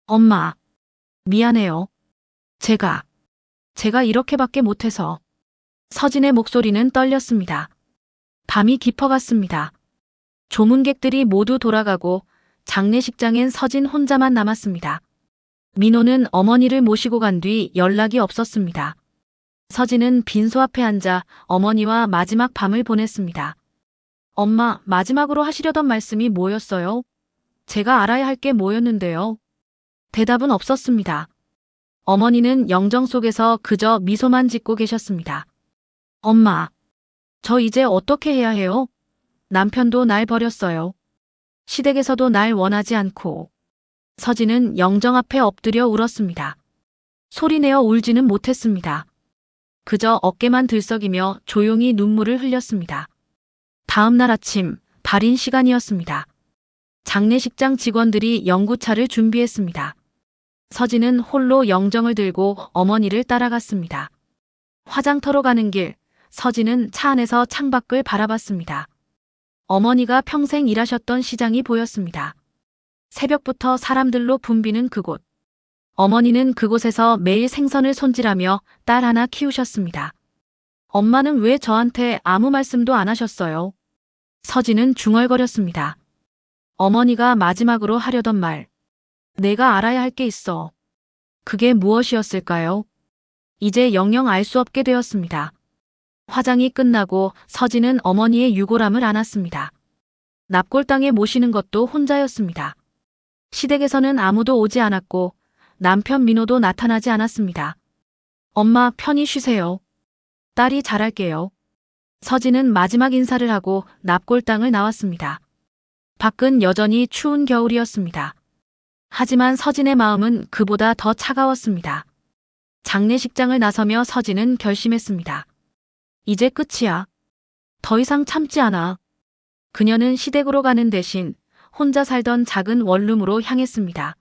엄마, 미안해요. 제가 이렇게밖에 못해서. 서진의 목소리는 떨렸습니다. 밤이 깊어갔습니다. 조문객들이 모두 돌아가고 장례식장엔 서진 혼자만 남았습니다. 민호는 어머니를 모시고 간 뒤 연락이 없었습니다. 서진은 빈소 앞에 앉아 어머니와 마지막 밤을 보냈습니다. 엄마, 마지막으로 하시려던 말씀이 뭐였어요? 제가 알아야 할 게 뭐였는데요? 대답은 없었습니다. 어머니는 영정 속에서 그저 미소만 짓고 계셨습니다. 엄마, 저 이제 어떻게 해야 해요? 남편도 날 버렸어요. 시댁에서도 날 원하지 않고. 서진은 영정 앞에 엎드려 울었습니다. 소리내어 울지는 못했습니다. 그저 어깨만 들썩이며 조용히 눈물을 흘렸습니다. 다음 날 아침, 발인 시간이었습니다. 장례식장 직원들이 연구차를 준비했습니다. 서진은 홀로 영정을 들고 어머니를 따라갔습니다. 화장터로 가는 길, 서진은 차 안에서 창밖을 바라봤습니다. 어머니가 평생 일하셨던 시장이 보였습니다. 새벽부터 사람들로 붐비는 그곳. 어머니는 그곳에서 매일 생선을 손질하며 딸 하나 키우셨습니다. 엄마는 왜 저한테 아무 말씀도 안 하셨어요? 서진은 중얼거렸습니다. 어머니가 마지막으로 하려던 말. 내가 알아야 할 게 있어. 그게 무엇이었을까요? 이제 영영 알 수 없게 되었습니다. 화장이 끝나고 서진은 어머니의 유골함을 안았습니다. 납골당에 모시는 것도 혼자였습니다. 시댁에서는 아무도 오지 않았고 남편 민호도 나타나지 않았습니다. 엄마 편히 쉬세요. 딸이 잘할게요. 서진은 마지막 인사를 하고 납골당을 나왔습니다. 밖은 여전히 추운 겨울이었습니다. 하지만 서진의 마음은 그보다 더 차가웠습니다. 장례식장을 나서며 서진은 결심했습니다. 이제 끝이야. 더 이상 참지 않아. 그녀는 시댁으로 가는 대신 혼자 살던 작은 원룸으로 향했습니다.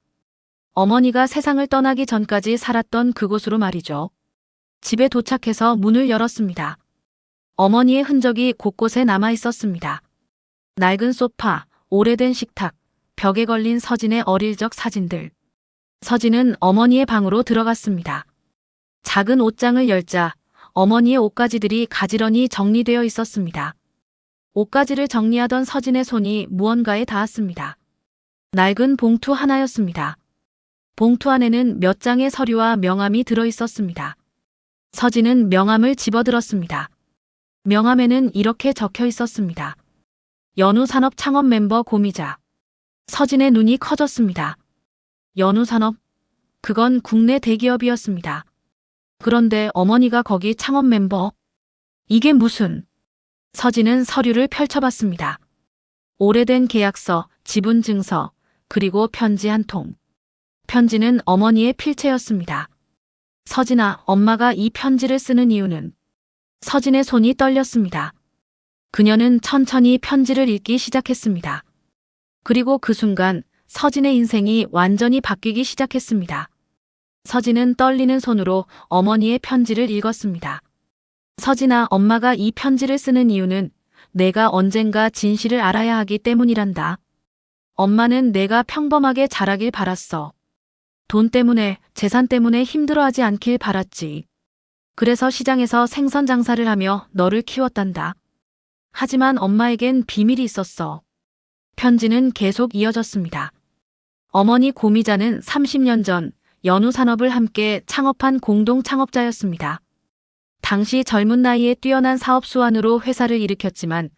어머니가 세상을 떠나기 전까지 살았던 그곳으로 말이죠. 집에 도착해서 문을 열었습니다. 어머니의 흔적이 곳곳에 남아 있었습니다. 낡은 소파, 오래된 식탁, 벽에 걸린 서진의 어릴 적 사진들. 서진은 어머니의 방으로 들어갔습니다. 작은 옷장을 열자 어머니의 옷가지들이 가지런히 정리되어 있었습니다. 옷가지를 정리하던 서진의 손이 무언가에 닿았습니다. 낡은 봉투 하나였습니다. 봉투 안에는 몇 장의 서류와 명함이 들어 있었습니다. 서진은 명함을 집어들었습니다. 명함에는 이렇게 적혀 있었습니다. 연우산업 창업 멤버 고미자. 서진의 눈이 커졌습니다. 연우산업? 그건 국내 대기업이었습니다. 그런데 어머니가 거기 창업 멤버? 이게 무슨? 서진은 서류를 펼쳐봤습니다. 오래된 계약서, 지분 증서, 그리고 편지 한 통. 편지는 어머니의 필체였습니다. 서진아, 엄마가 이 편지를 쓰는 이유는? 서진의 손이 떨렸습니다. 그녀는 천천히 편지를 읽기 시작했습니다. 그리고 그 순간 서진의 인생이 완전히 바뀌기 시작했습니다. 서진은 떨리는 손으로 어머니의 편지를 읽었습니다. 서진아, 엄마가 이 편지를 쓰는 이유는 내가 언젠가 진실을 알아야 하기 때문이란다. 엄마는 내가 평범하게 자라길 바랐어. 돈 때문에, 재산 때문에 힘들어하지 않길 바랐지. 그래서 시장에서 생선 장사를 하며 너를 키웠단다. 하지만 엄마에겐 비밀이 있었어. 편지는 계속 이어졌습니다. 어머니 고미자는 30년 전 연우산업을 함께 창업한 공동 창업자였습니다. 당시 젊은 나이에 뛰어난 사업 수완으로 회사를 일으켰지만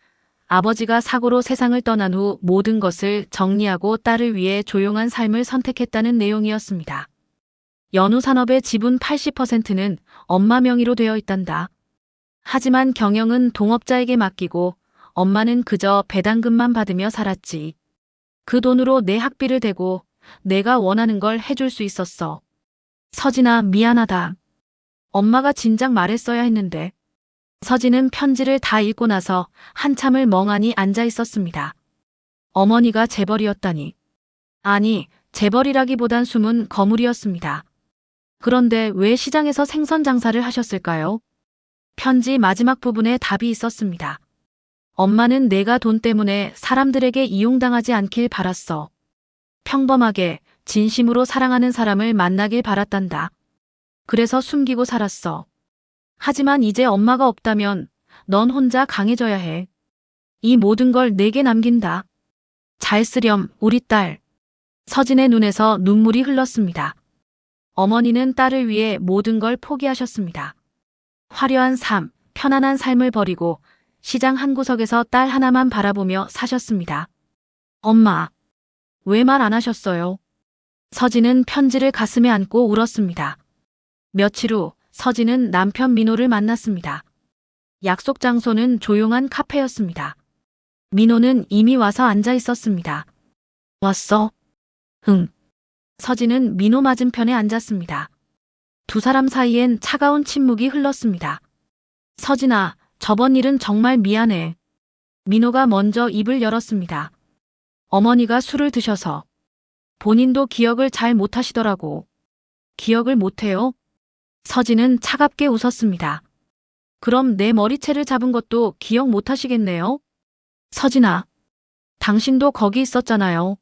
아버지가 사고로 세상을 떠난 후 모든 것을 정리하고 딸을 위해 조용한 삶을 선택했다는 내용이었습니다. 연우산업의 지분 80%는 엄마 명의로 되어 있단다. 하지만 경영은 동업자에게 맡기고 엄마는 그저 배당금만 받으며 살았지. 그 돈으로 내 학비를 대고 내가 원하는 걸 해줄 수 있었어. 서진아, 미안하다. 엄마가 진작 말했어야 했는데. 서진은 편지를 다 읽고 나서 한참을 멍하니 앉아 있었습니다. 어머니가 재벌이었다니. 아니, 재벌이라기보단 숨은 거물이었습니다. 그런데 왜 시장에서 생선 장사를 하셨을까요? 편지 마지막 부분에 답이 있었습니다. 엄마는 내가 돈 때문에 사람들에게 이용당하지 않길 바랐어. 평범하게, 진심으로 사랑하는 사람을 만나길 바랐단다. 그래서 숨기고 살았어. 하지만 이제 엄마가 없다면 넌 혼자 강해져야 해. 이 모든 걸 내게 남긴다. 잘 쓰렴, 우리 딸. 서진의 눈에서 눈물이 흘렀습니다. 어머니는 딸을 위해 모든 걸 포기하셨습니다. 화려한 삶, 편안한 삶을 버리고 시장 한 구석에서 딸 하나만 바라보며 사셨습니다. 엄마, 왜 말 안 하셨어요? 서진은 편지를 가슴에 안고 울었습니다. 며칠 후 서진은 남편 민호를 만났습니다. 약속 장소는 조용한 카페였습니다. 민호는 이미 와서 앉아 있었습니다. 왔어? 응. 서진은 민호 맞은편에 앉았습니다. 두 사람 사이엔 차가운 침묵이 흘렀습니다. 서진아, 저번 일은 정말 미안해. 민호가 먼저 입을 열었습니다. 어머니가 술을 드셔서 본인도 기억을 잘 못하시더라고. 기억을 못해요? 서진은 차갑게 웃었습니다. 그럼 내 머리채를 잡은 것도 기억 못하시겠네요? 서진아, 당신도 거기 있었잖아요.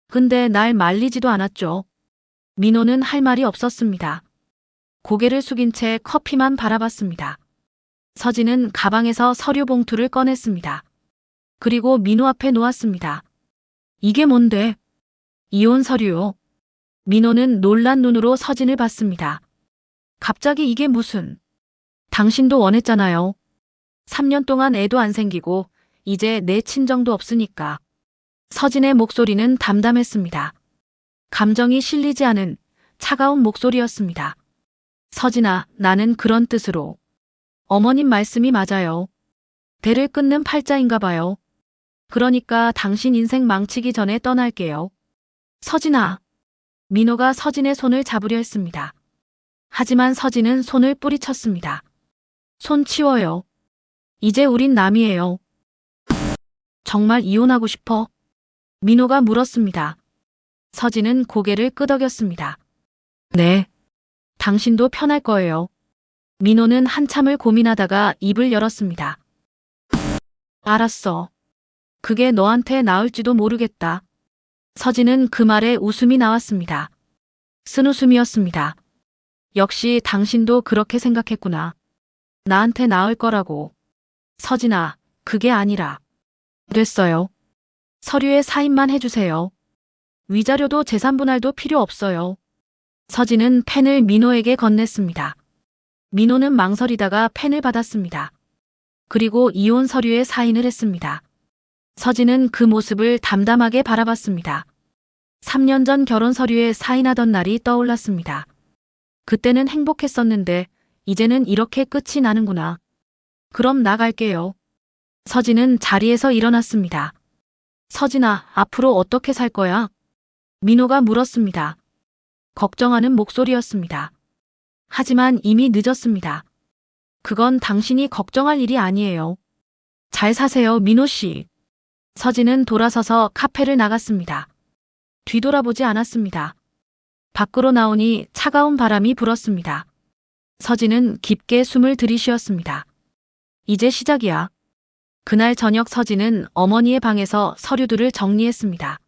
근데 날 말리지도 않았죠. 민호는 할 말이 없었습니다. 고개를 숙인 채 커피만 바라봤습니다. 서진은 가방에서 서류 봉투를 꺼냈습니다. 그리고 민호 앞에 놓았습니다. 이게 뭔데? 이혼 서류요. 민호는 놀란 눈으로 서진을 봤습니다. 갑자기 이게 무슨? 당신도 원했잖아요. 3년 동안 애도 안 생기고 이제 내 친정도 없으니까. 서진의 목소리는 담담했습니다. 감정이 실리지 않은 차가운 목소리였습니다. 서진아, 나는 그런 뜻으로. 어머님 말씀이 맞아요. 대를 끊는 팔자인가 봐요. 그러니까 당신 인생 망치기 전에 떠날게요. 서진아. 민호가 서진의 손을 잡으려 했습니다. 하지만 서진은 손을 뿌리쳤습니다. 손 치워요. 이제 우린 남이에요. 정말 이혼하고 싶어? 민호가 물었습니다. 서진은 고개를 끄덕였습니다. 네. 당신도 편할 거예요. 민호는 한참을 고민하다가 입을 열었습니다. 알았어. 그게 너한테 나을지도 모르겠다. 서진은 그 말에 웃음이 나왔습니다. 쓴웃음이었습니다. 역시 당신도 그렇게 생각했구나. 나한테 나을 거라고. 서진아, 그게 아니라. 됐어요. 서류에 사인만 해주세요. 위자료도 재산분할도 필요 없어요. 서진은 펜을 민호에게 건넸습니다. 민호는 망설이다가 펜을 받았습니다. 그리고 이혼 서류에 사인을 했습니다. 서진은 그 모습을 담담하게 바라봤습니다. 3년 전 결혼 서류에 사인하던 날이 떠올랐습니다. 그때는 행복했었는데 이제는 이렇게 끝이 나는구나. 그럼 나갈게요. 서진은 자리에서 일어났습니다. 서진아, 앞으로 어떻게 살 거야? 민호가 물었습니다. 걱정하는 목소리였습니다. 하지만 이미 늦었습니다. 그건 당신이 걱정할 일이 아니에요. 잘 사세요, 민호 씨. 서진은 돌아서서 카페를 나갔습니다. 뒤돌아보지 않았습니다. 밖으로 나오니 차가운 바람이 불었습니다. 서진은 깊게 숨을 들이쉬었습니다. 이제 시작이야. 그날 저녁 서진은 어머니의 방에서 서류들을 정리했습니다.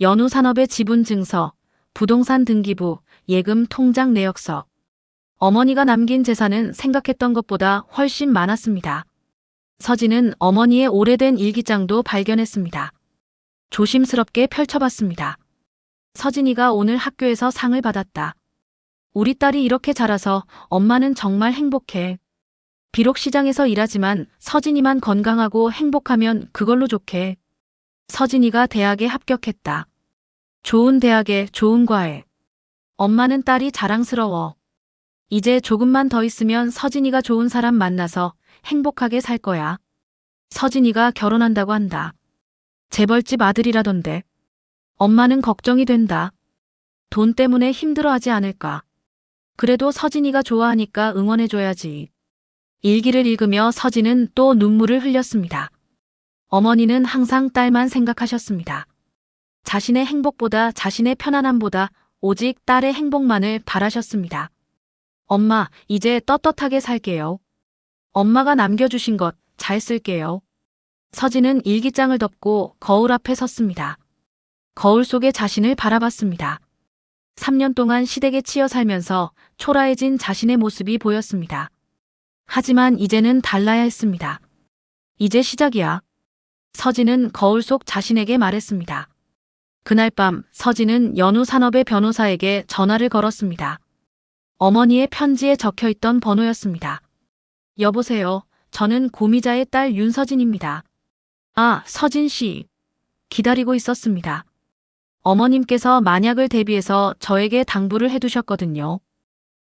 연우산업의 지분 증서, 부동산 등기부, 예금 통장 내역서. 어머니가 남긴 재산은 생각했던 것보다 훨씬 많았습니다. 서진은 어머니의 오래된 일기장도 발견했습니다. 조심스럽게 펼쳐봤습니다. 서진이가 오늘 학교에서 상을 받았다. 우리 딸이 이렇게 자라서 엄마는 정말 행복해. 비록 시장에서 일하지만 서진이만 건강하고 행복하면 그걸로 좋게. 서진이가 대학에 합격했다. 좋은 대학에 좋은 과에. 엄마는 딸이 자랑스러워. 이제 조금만 더 있으면 서진이가 좋은 사람 만나서 행복하게 살 거야. 서진이가 결혼한다고 한다. 재벌집 아들이라던데. 엄마는 걱정이 된다. 돈 때문에 힘들어하지 않을까. 그래도 서진이가 좋아하니까 응원해줘야지. 일기를 읽으며 서진은 또 눈물을 흘렸습니다. 어머니는 항상 딸만 생각하셨습니다. 자신의 행복보다 자신의 편안함보다 오직 딸의 행복만을 바라셨습니다. 엄마, 이제 떳떳하게 살게요. 엄마가 남겨주신 것 잘 쓸게요. 서진은 일기장을 덮고 거울 앞에 섰습니다. 거울 속에 자신을 바라봤습니다. 3년 동안 시댁에 치여 살면서 초라해진 자신의 모습이 보였습니다. 하지만 이제는 달라야 했습니다. 이제 시작이야. 서진은 거울 속 자신에게 말했습니다. 그날 밤 서진은 연우산업의 변호사에게 전화를 걸었습니다. 어머니의 편지에 적혀있던 번호였습니다. 여보세요. 저는 고미자의 딸 윤서진입니다. 아, 서진 씨. 기다리고 있었습니다. 어머님께서 만약을 대비해서 저에게 당부를 해두셨거든요.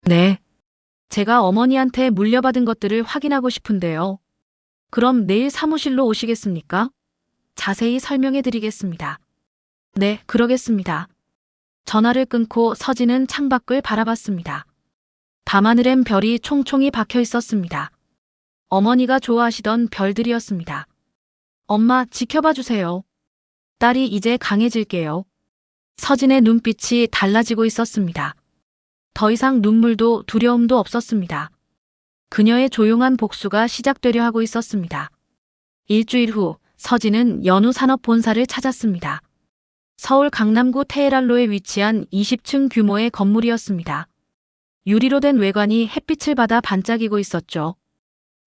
네. 제가 어머니한테 물려받은 것들을 확인하고 싶은데요. 그럼 내일 사무실로 오시겠습니까? 자세히 설명해 드리겠습니다. 네, 그러겠습니다. 전화를 끊고 서진은 창밖을 바라봤습니다. 밤하늘엔 별이 총총히 박혀 있었습니다. 어머니가 좋아하시던 별들이었습니다. 엄마, 지켜봐 주세요. 딸이 이제 강해질게요. 서진의 눈빛이 달라지고 있었습니다. 더 이상 눈물도 두려움도 없었습니다. 그녀의 조용한 복수가 시작되려 하고 있었습니다. 일주일 후 서진은 연우 산업본사를 찾았습니다. 서울 강남구 테헤랄로에 위치한 20층 규모의 건물이었습니다. 유리로 된 외관이 햇빛을 받아 반짝이고 있었죠.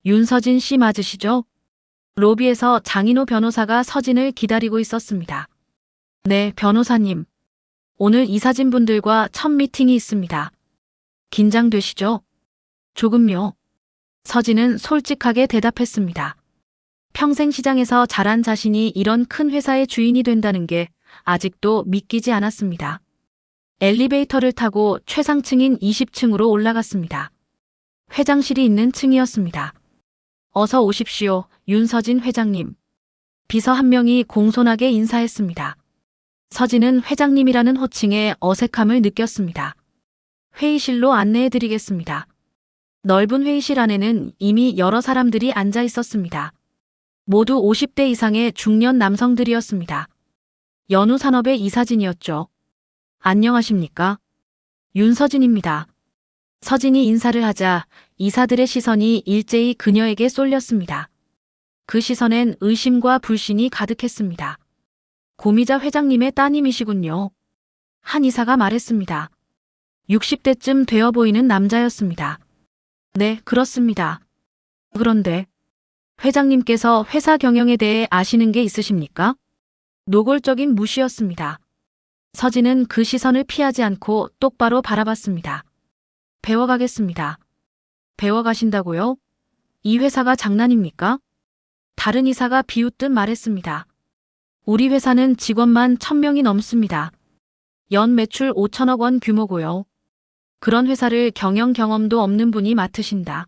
윤서진 씨 맞으시죠? 로비에서 장인호 변호사가 서진을 기다리고 있었습니다. 네, 변호사님. 오늘 이사진분들과 첫 미팅이 있습니다. 긴장되시죠? 조금요. 서진은 솔직하게 대답했습니다. 평생 시장에서 자란 자신이 이런 큰 회사의 주인이 된다는 게 아직도 믿기지 않았습니다. 엘리베이터를 타고 최상층인 20층으로 올라갔습니다. 회장실이 있는 층이었습니다. 어서 오십시오, 윤서진 회장님. 비서 한 명이 공손하게 인사했습니다. 서진은 회장님이라는 호칭에 어색함을 느꼈습니다. 회의실로 안내해드리겠습니다. 넓은 회의실 안에는 이미 여러 사람들이 앉아 있었습니다. 모두 50대 이상의 중년 남성들이었습니다. 연우산업의 이사진이었죠. 안녕하십니까? 윤서진입니다. 서진이 인사를 하자 이사들의 시선이 일제히 그녀에게 쏠렸습니다. 그 시선엔 의심과 불신이 가득했습니다. 고미자 회장님의 따님이시군요. 한 이사가 말했습니다. 60대쯤 되어 보이는 남자였습니다. 네, 그렇습니다. 그런데 회장님께서 회사 경영에 대해 아시는 게 있으십니까? 노골적인 무시였습니다. 서진은 그 시선을 피하지 않고 똑바로 바라봤습니다. 배워가겠습니다. 배워가신다고요? 이 회사가 장난입니까? 다른 이사가 비웃듯 말했습니다. 우리 회사는 직원만 1000명이 넘습니다. 연 매출 5천억 원 규모고요. 그런 회사를 경영 경험도 없는 분이 맡으신다.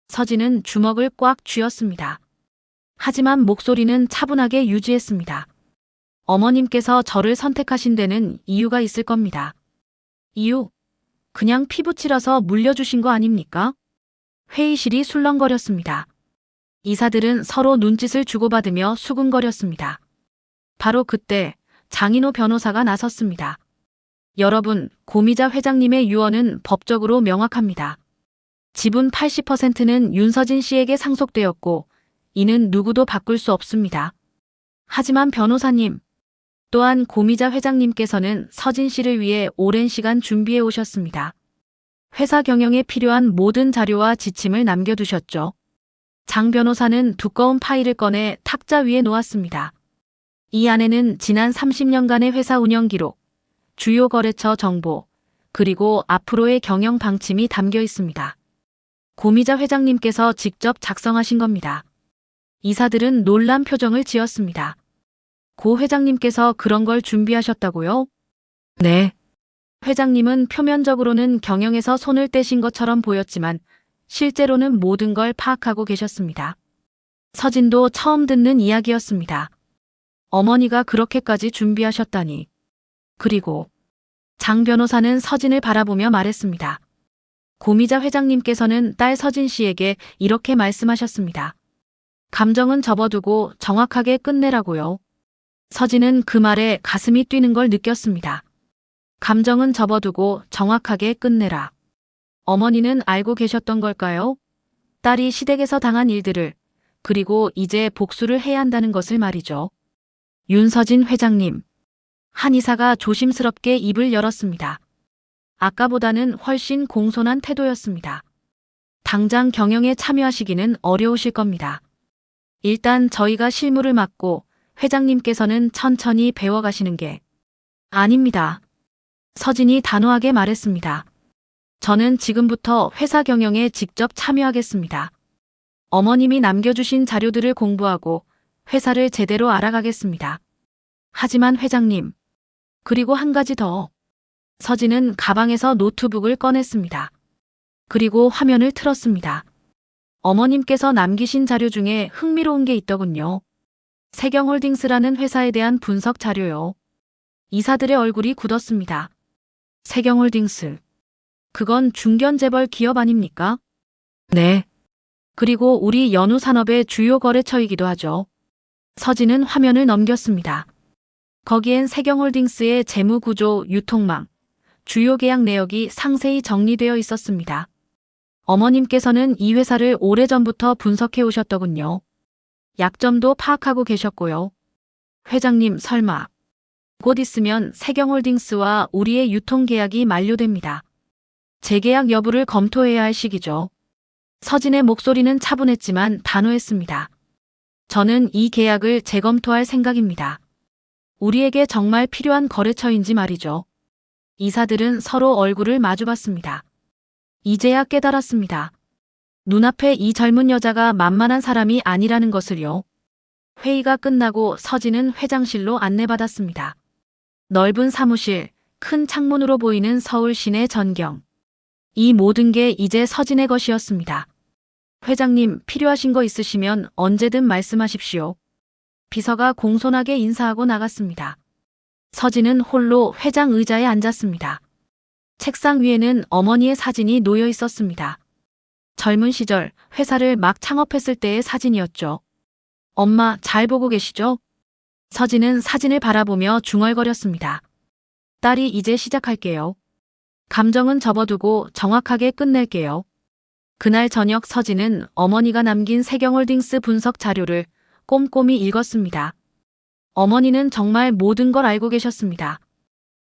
서진은 주먹을 꽉 쥐었습니다. 하지만 목소리는 차분하게 유지했습니다. 어머님께서 저를 선택하신 데는 이유가 있을 겁니다. 이유? 그냥 피부치라서 물려주신 거 아닙니까? 회의실이 술렁거렸습니다. 이사들은 서로 눈짓을 주고받으며 수군거렸습니다. 바로 그때 장인호 변호사가 나섰습니다. 여러분, 고미자 회장님의 유언은 법적으로 명확합니다. 지분 80%는 윤서진 씨에게 상속되었고 이는 누구도 바꿀 수 없습니다. 하지만 변호사님, 또한 고미자 회장님께서는 서진 씨를 위해 오랜 시간 준비해 오셨습니다. 회사 경영에 필요한 모든 자료와 지침을 남겨두셨죠. 장 변호사는 두꺼운 파일을 꺼내 탁자 위에 놓았습니다. 이 안에는 지난 30년간의 회사 운영 기록, 주요 거래처 정보, 그리고 앞으로의 경영 방침이 담겨 있습니다. 고미자 회장님께서 직접 작성하신 겁니다. 이사들은 놀란 표정을 지었습니다. 고 회장님께서 그런 걸 준비하셨다고요? 네. 회장님은 표면적으로는 경영에서 손을 떼신 것처럼 보였지만 실제로는 모든 걸 파악하고 계셨습니다. 서진도 처음 듣는 이야기였습니다. 어머니가 그렇게까지 준비하셨다니. 그리고 장 변호사는 서진을 바라보며 말했습니다. 고미자 회장님께서는 딸 서진 씨에게 이렇게 말씀하셨습니다. 감정은 접어두고 정확하게 끝내라고요. 서진은 그 말에 가슴이 뛰는 걸 느꼈습니다. 감정은 접어두고 정확하게 끝내라. 어머니는 알고 계셨던 걸까요? 딸이 시댁에서 당한 일들을, 그리고 이제 복수를 해야 한다는 것을 말이죠. 윤서진 회장님. 한 이사가 조심스럽게 입을 열었습니다. 아까보다는 훨씬 공손한 태도였습니다. 당장 경영에 참여하시기는 어려우실 겁니다. 일단 저희가 실무를 맡고 회장님께서는 천천히 배워가시는 게. 아닙니다. 서진이 단호하게 말했습니다. 저는 지금부터 회사 경영에 직접 참여하겠습니다. 어머님이 남겨주신 자료들을 공부하고 회사를 제대로 알아가겠습니다. 하지만 회장님, 그리고 한 가지 더. 서진은 가방에서 노트북을 꺼냈습니다. 그리고 화면을 틀었습니다. 어머님께서 남기신 자료 중에 흥미로운 게 있더군요. 세경홀딩스라는 회사에 대한 분석 자료요. 이사들의 얼굴이 굳었습니다. 세경홀딩스. 그건 중견재벌 기업 아닙니까? 네. 그리고 우리 연우산업의 주요 거래처이기도 하죠. 서진은 화면을 넘겼습니다. 거기엔 세경홀딩스의 재무구조, 유통망, 주요 계약 내역이 상세히 정리되어 있었습니다. 어머님께서는 이 회사를 오래전부터 분석해 오셨더군요. 약점도 파악하고 계셨고요. 회장님, 설마 곧 있으면 세경홀딩스와 우리의 유통계약이 만료됩니다. 재계약 여부를 검토해야 할 시기죠. 서진의 목소리는 차분했지만 단호했습니다. 저는 이 계약을 재검토할 생각입니다. 우리에게 정말 필요한 거래처인지 말이죠. 이사들은 서로 얼굴을 마주봤습니다. 이제야 깨달았습니다. 눈앞에 이 젊은 여자가 만만한 사람이 아니라는 것을요. 회의가 끝나고 서진은 회장실로 안내받았습니다. 넓은 사무실, 큰 창문으로 보이는 서울 시내 전경. 이 모든 게 이제 서진의 것이었습니다. 회장님, 필요하신 거 있으시면 언제든 말씀하십시오. 비서가 공손하게 인사하고 나갔습니다. 서진은 홀로 회장 의자에 앉았습니다. 책상 위에는 어머니의 사진이 놓여 있었습니다. 젊은 시절 회사를 막 창업했을 때의 사진이었죠. 엄마, 잘 보고 계시죠? 서진은 사진을 바라보며 중얼거렸습니다. 딸이 이제 시작할게요. 감정은 접어두고 정확하게 끝낼게요. 그날 저녁 서진은 어머니가 남긴 세경홀딩스 분석 자료를 꼼꼼히 읽었습니다. 어머니는 정말 모든 걸 알고 계셨습니다.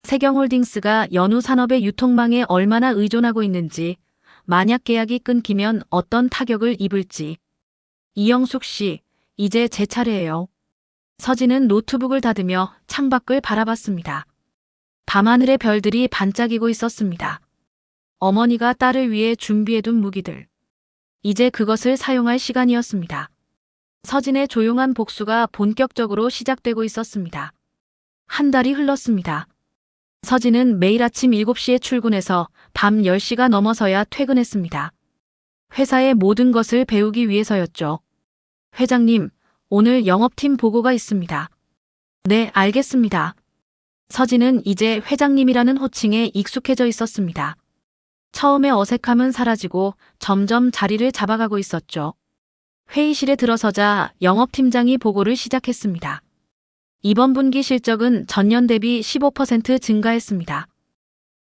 세경홀딩스가 연우산업의 유통망에 얼마나 의존하고 있는지, 만약 계약이 끊기면 어떤 타격을 입을지. 이영숙 씨, 이제 제 차례예요. 서진은 노트북을 닫으며 창밖을 바라봤습니다. 밤하늘의 별들이 반짝이고 있었습니다. 어머니가 딸을 위해 준비해둔 무기들. 이제 그것을 사용할 시간이었습니다. 서진의 조용한 복수가 본격적으로 시작되고 있었습니다. 한 달이 흘렀습니다. 서진은 매일 아침 7시에 출근해서 밤 10시가 넘어서야 퇴근했습니다. 회사의 모든 것을 배우기 위해서였죠. 회장님, 오늘 영업팀 보고가 있습니다. 네, 알겠습니다. 서진은 이제 회장님이라는 호칭에 익숙해져 있었습니다. 처음에 어색함은 사라지고 점점 자리를 잡아가고 있었죠. 회의실에 들어서자 영업팀장이 보고를 시작했습니다. 이번 분기 실적은 전년 대비 15% 증가했습니다.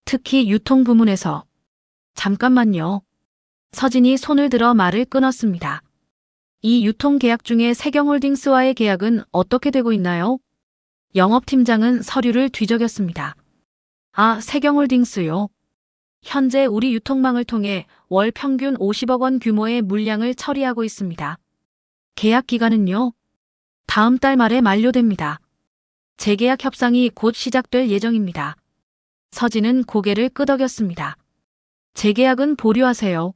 특히 유통 부문에서. 잠깐만요. 서진이 손을 들어 말을 끊었습니다. 이 유통 계약 중에 세경홀딩스와의 계약은 어떻게 되고 있나요? 영업팀장은 서류를 뒤적였습니다. 아, 세경홀딩스요. 현재 우리 유통망을 통해 월 평균 50억 원 규모의 물량을 처리하고 있습니다. 계약 기간은요? 다음 달 말에 만료됩니다. 재계약 협상이 곧 시작될 예정입니다. 서진은 고개를 끄덕였습니다. 재계약은 보류하세요.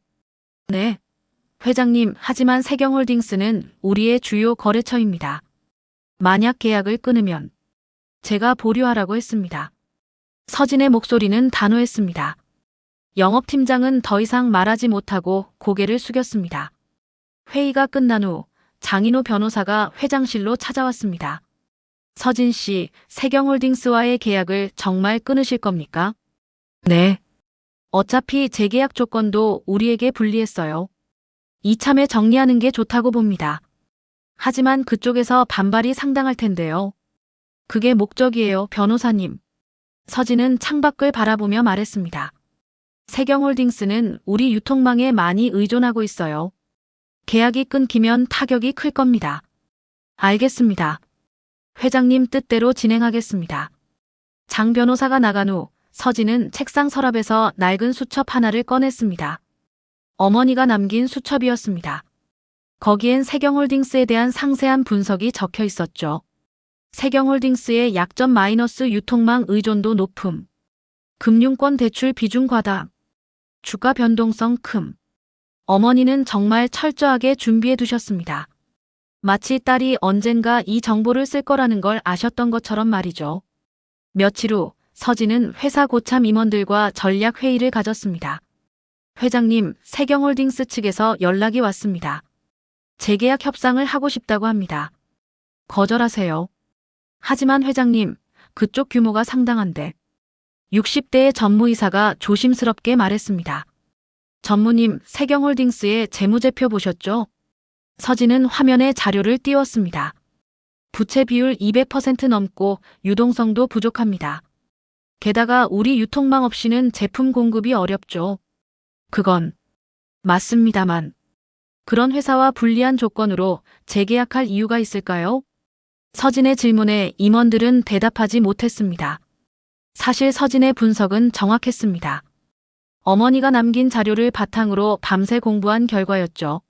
네. 회장님, 하지만 세경홀딩스는 우리의 주요 거래처입니다. 만약 계약을 끊으면 제가 보류하라고 했습니다. 서진의 목소리는 단호했습니다. 영업팀장은 더 이상 말하지 못하고 고개를 숙였습니다. 회의가 끝난 후 장인호 변호사가 회장실로 찾아왔습니다. 서진 씨, 세경홀딩스와의 계약을 정말 끊으실 겁니까? 네. 어차피 재계약 조건도 우리에게 불리했어요. 이참에 정리하는 게 좋다고 봅니다. 하지만 그쪽에서 반발이 상당할 텐데요. 그게 목적이에요, 변호사님. 서진은 창밖을 바라보며 말했습니다. 세경홀딩스는 우리 유통망에 많이 의존하고 있어요. 계약이 끊기면 타격이 클 겁니다. 알겠습니다. 회장님 뜻대로 진행하겠습니다. 장 변호사가 나간 후 서진은 책상 서랍에서 낡은 수첩 하나를 꺼냈습니다. 어머니가 남긴 수첩이었습니다. 거기엔 세경홀딩스에 대한 상세한 분석이 적혀 있었죠. 세경홀딩스의 약점 마이너스 유통망 의존도 높음. 금융권 대출 비중 과다. 주가 변동성 큼. 어머니는 정말 철저하게 준비해 두셨습니다. 마치 딸이 언젠가 이 정보를 쓸 거라는 걸 아셨던 것처럼 말이죠. 며칠 후 서진은 회사 고참 임원들과 전략 회의를 가졌습니다. 회장님, 세경홀딩스 측에서 연락이 왔습니다. 재계약 협상을 하고 싶다고 합니다. 거절하세요. 하지만 회장님, 그쪽 규모가 상당한데. 60대의 전무이사가 조심스럽게 말했습니다. 전무님, 세경홀딩스의 재무제표 보셨죠? 서진은 화면에 자료를 띄웠습니다. 부채 비율 200% 넘고 유동성도 부족합니다. 게다가 우리 유통망 없이는 제품 공급이 어렵죠. 그건 맞습니다만. 그런 회사와 불리한 조건으로 재계약할 이유가 있을까요? 서진의 질문에 임원들은 대답하지 못했습니다. 사실 서진의 분석은 정확했습니다. 어머니가 남긴 자료를 바탕으로 밤새 공부한 결과였죠.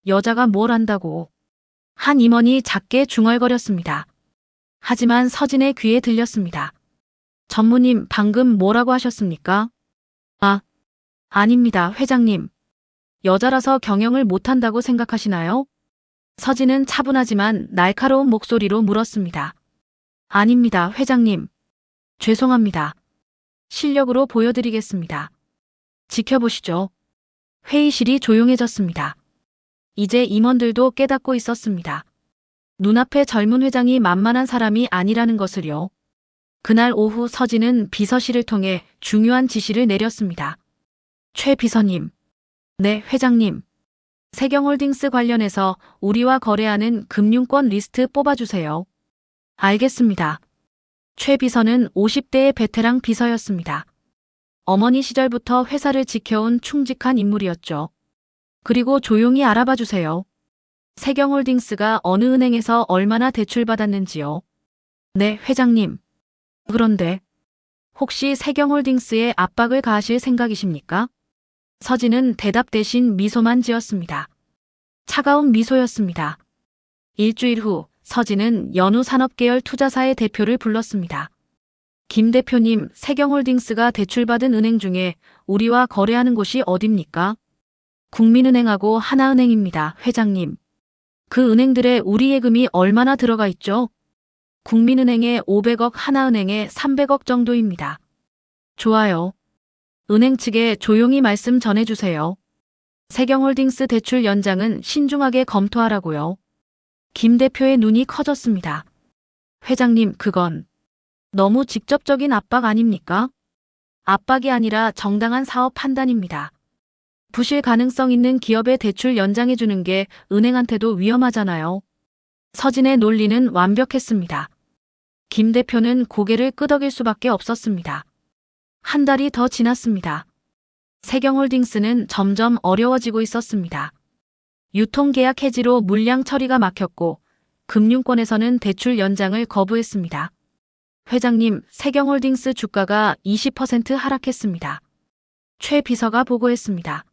여자가 뭘 안다고. 한 임원이 작게 중얼거렸습니다. 하지만 서진의 귀에 들렸습니다. 전무님, 방금 뭐라고 하셨습니까? 아닙니다, 회장님. 여자라서 경영을 못한다고 생각하시나요? 서진은 차분하지만 날카로운 목소리로 물었습니다. 아닙니다, 회장님. 죄송합니다. 실력으로 보여드리겠습니다. 지켜보시죠. 회의실이 조용해졌습니다. 이제 임원들도 깨닫고 있었습니다. 눈앞에 젊은 회장이 만만한 사람이 아니라는 것을요. 그날 오후 서진은 비서실을 통해 중요한 지시를 내렸습니다. 최 비서님. 네, 회장님. 세경홀딩스 관련해서 우리와 거래하는 금융권 리스트 뽑아주세요. 알겠습니다. 최 비서는 50대의 베테랑 비서였습니다. 어머니 시절부터 회사를 지켜온 충직한 인물이었죠. 그리고 조용히 알아봐 주세요. 세경홀딩스가 어느 은행에서 얼마나 대출받았는지요. 네, 회장님. 그런데 혹시 세경홀딩스에 압박을 가하실 생각이십니까? 서진은 대답 대신 미소만 지었습니다. 차가운 미소였습니다. 일주일 후 서진은 연우산업계열 투자사의 대표를 불렀습니다. 김 대표님, 세경홀딩스가 대출받은 은행 중에 우리와 거래하는 곳이 어딥니까? 국민은행하고 하나은행입니다, 회장님. 그 은행들의 우리 예금이 얼마나 들어가 있죠? 국민은행에 500억, 하나은행에 300억 정도입니다. 좋아요. 은행 측에 조용히 말씀 전해주세요. 세경홀딩스 대출 연장은 신중하게 검토하라고요. 김 대표의 눈이 커졌습니다. 회장님, 그건 너무 직접적인 압박 아닙니까? 압박이 아니라 정당한 사업 판단입니다. 부실 가능성 있는 기업에 대출 연장해주는 게 은행한테도 위험하잖아요. 서진의 논리는 완벽했습니다. 김 대표는 고개를 끄덕일 수밖에 없었습니다. 한 달이 더 지났습니다. 세경홀딩스는 점점 어려워지고 있었습니다. 유통계약 해지로 물량 처리가 막혔고 금융권에서는 대출 연장을 거부했습니다. 회장님, 세경홀딩스 주가가 20% 하락했습니다. 최 비서가 보고했습니다.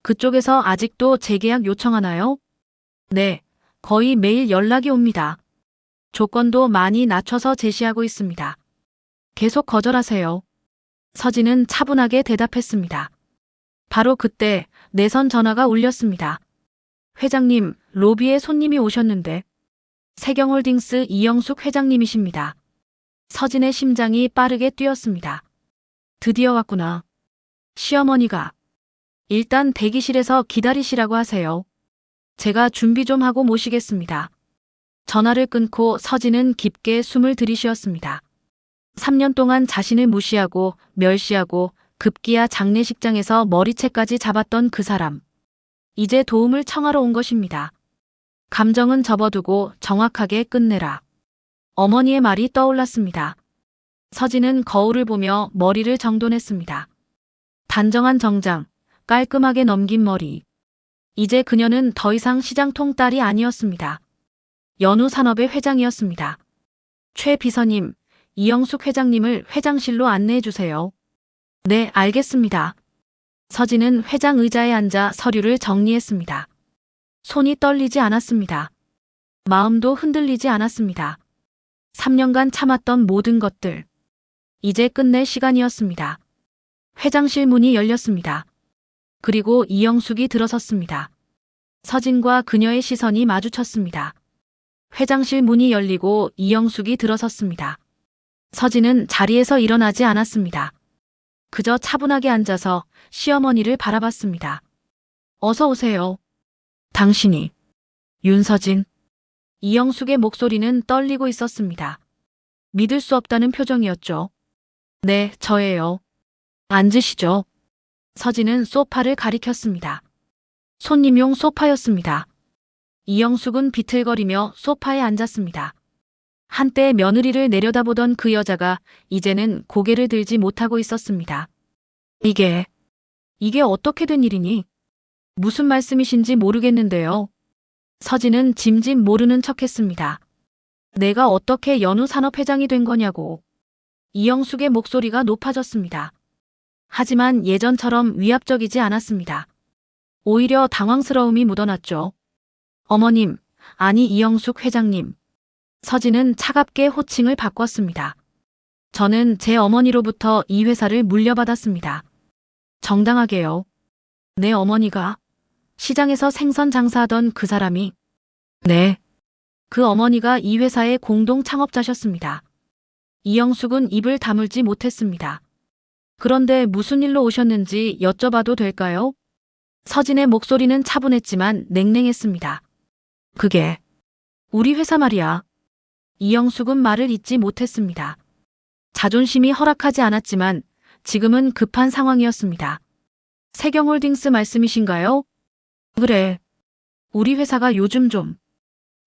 그쪽에서 아직도 재계약 요청하나요? 네, 거의 매일 연락이 옵니다. 조건도 많이 낮춰서 제시하고 있습니다. 계속 거절하세요. 서진은 차분하게 대답했습니다. 바로 그때 내선 전화가 울렸습니다. 회장님, 로비에 손님이 오셨는데. 세경홀딩스 이영숙 회장님이십니다. 서진의 심장이 빠르게 뛰었습니다. 드디어 왔구나. 시어머니가. 일단 대기실에서 기다리시라고 하세요. 제가 준비 좀 하고 모시겠습니다. 전화를 끊고 서진은 깊게 숨을 들이쉬었습니다. 3년 동안 자신을 무시하고 멸시하고 급기야 장례식장에서 머리채까지 잡았던 그 사람. 이제 도움을 청하러 온 것입니다. 감정은 접어두고 정확하게 끝내라. 어머니의 말이 떠올랐습니다. 서진은 거울을 보며 머리를 정돈했습니다. 단정한 정장, 깔끔하게 넘긴 머리. 이제 그녀는 더 이상 시장통 딸이 아니었습니다. 연우산업의 회장이었습니다. 최 비서님, 이영숙 회장님을 회장실로 안내해 주세요. 네, 알겠습니다. 서진은 회장 의자에 앉아 서류를 정리했습니다. 손이 떨리지 않았습니다. 마음도 흔들리지 않았습니다. 3년간 참았던 모든 것들. 이제 끝낼 시간이었습니다. 회장실 문이 열렸습니다. 그리고 이영숙이 들어섰습니다. 서진과 그녀의 시선이 마주쳤습니다. 회장실 문이 열리고 이영숙이 들어섰습니다. 서진은 자리에서 일어나지 않았습니다. 그저 차분하게 앉아서 시어머니를 바라봤습니다. 어서 오세요. 당신이. 윤서진. 이영숙의 목소리는 떨리고 있었습니다. 믿을 수 없다는 표정이었죠. 네, 저예요. 앉으시죠. 서진은 소파를 가리켰습니다. 손님용 소파였습니다. 이영숙은 비틀거리며 소파에 앉았습니다. 한때 며느리를 내려다보던 그 여자가 이제는 고개를 들지 못하고 있었습니다. 이게 어떻게 된 일이니? 무슨 말씀이신지 모르겠는데요. 서진은 짐짓 모르는 척했습니다. 내가 어떻게 연우산업회장이 된 거냐고. 이영숙의 목소리가 높아졌습니다. 하지만 예전처럼 위압적이지 않았습니다. 오히려 당황스러움이 묻어났죠. 어머님, 아니 이영숙 회장님. 서진은 차갑게 호칭을 바꿨습니다. 저는 제 어머니로부터 이 회사를 물려받았습니다. 정당하게요. 내 어머니가 시장에서 생선 장사하던 그 사람이. 네. 그 어머니가 이 회사의 공동 창업자셨습니다. 이영숙은 입을 다물지 못했습니다. 그런데 무슨 일로 오셨는지 여쭤봐도 될까요? 서진의 목소리는 차분했지만 냉랭했습니다. 그게 우리 회사 말이야. 이영숙은 말을 잇지 못했습니다. 자존심이 허락하지 않았지만 지금은 급한 상황이었습니다. 세경홀딩스 말씀이신가요? 그래. 우리 회사가 요즘 좀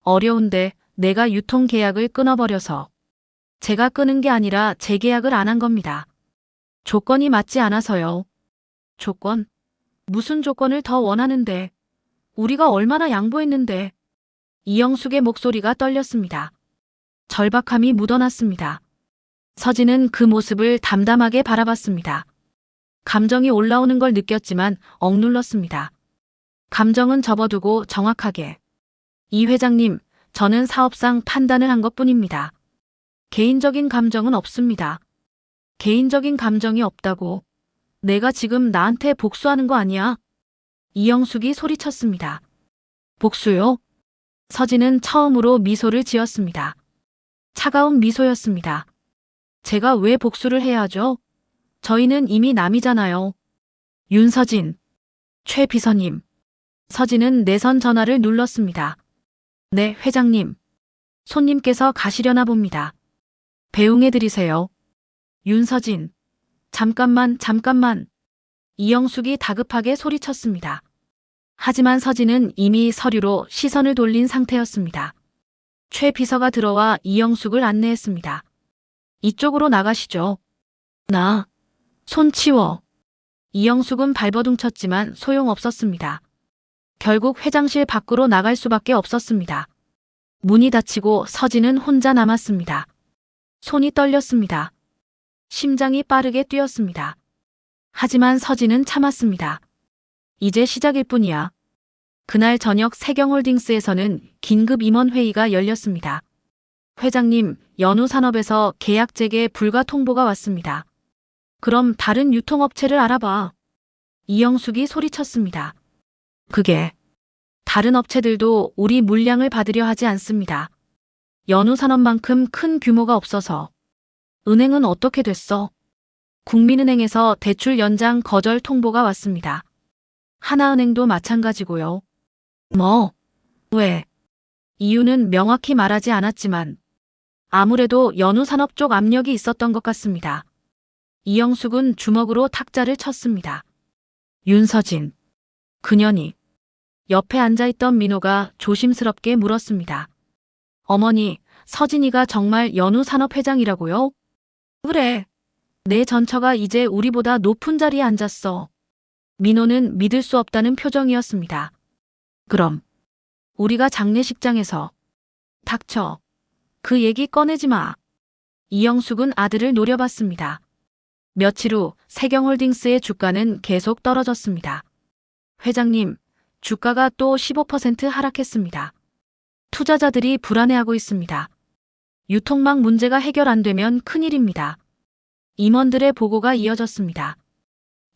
어려운데 내가 유통계약을 끊어버려서. 제가 끊은 게 아니라 재계약을 안 한 겁니다. 조건이 맞지 않아서요. 조건? 무슨 조건을 더 원하는데? 우리가 얼마나 양보했는데? 이영숙의 목소리가 떨렸습니다. 절박함이 묻어났습니다. 서진은 그 모습을 담담하게 바라봤습니다. 감정이 올라오는 걸 느꼈지만 억눌렀습니다. 감정은 접어두고 정확하게. 이 회장님, 저는 사업상 판단을 한 것뿐입니다. 개인적인 감정은 없습니다. 개인적인 감정이 없다고. 내가 지금 나한테 복수하는 거 아니야? 이영숙이 소리쳤습니다. 복수요? 서진은 처음으로 미소를 지었습니다. 차가운 미소였습니다. 제가 왜 복수를 해야 하죠? 저희는 이미 남이잖아요. 윤서진. 최 비서님. 서진은 내선 전화를 눌렀습니다. 네, 회장님. 손님께서 가시려나 봅니다. 배웅해드리세요. 윤서진. 잠깐만. 이영숙이 다급하게 소리쳤습니다. 하지만 서진은 이미 서류로 시선을 돌린 상태였습니다. 최 비서가 들어와 이영숙을 안내했습니다. 이쪽으로 나가시죠. 손 치워. 이영숙은 발버둥쳤지만 소용없었습니다. 결국 회장실 밖으로 나갈 수밖에 없었습니다. 문이 닫히고 서진은 혼자 남았습니다. 손이 떨렸습니다. 심장이 빠르게 뛰었습니다. 하지만 서진은 참았습니다. 이제 시작일 뿐이야. 그날 저녁 세경홀딩스에서는 긴급 임원회의가 열렸습니다. 회장님, 연우산업에서 계약 재개 불가 통보가 왔습니다. 그럼 다른 유통업체를 알아봐. 이영숙이 소리쳤습니다. 그게 다른 업체들도 우리 물량을 받으려 하지 않습니다. 연우산업만큼 큰 규모가 없어서. 은행은 어떻게 됐어? 국민은행에서 대출 연장 거절 통보가 왔습니다. 하나은행도 마찬가지고요. 왜? 이유는 명확히 말하지 않았지만 아무래도 연우산업 쪽 압력이 있었던 것 같습니다. 이영숙은 주먹으로 탁자를 쳤습니다. 윤서진. 그년이. 옆에 앉아있던 민호가 조심스럽게 물었습니다. 어머니, 서진이가 정말 연우산업 회장이라고요? 그래. 내 전처가 이제 우리보다 높은 자리에 앉았어. 민호는 믿을 수 없다는 표정이었습니다. 그럼 우리가 장례식장에서. 닥쳐. 그 얘기 꺼내지 마. 이영숙은 아들을 노려봤습니다. 며칠 후 세경홀딩스의 주가는 계속 떨어졌습니다. 회장님, 주가가 또 15% 하락했습니다. 투자자들이 불안해하고 있습니다. 유통망 문제가 해결 안 되면 큰일입니다. 임원들의 보고가 이어졌습니다.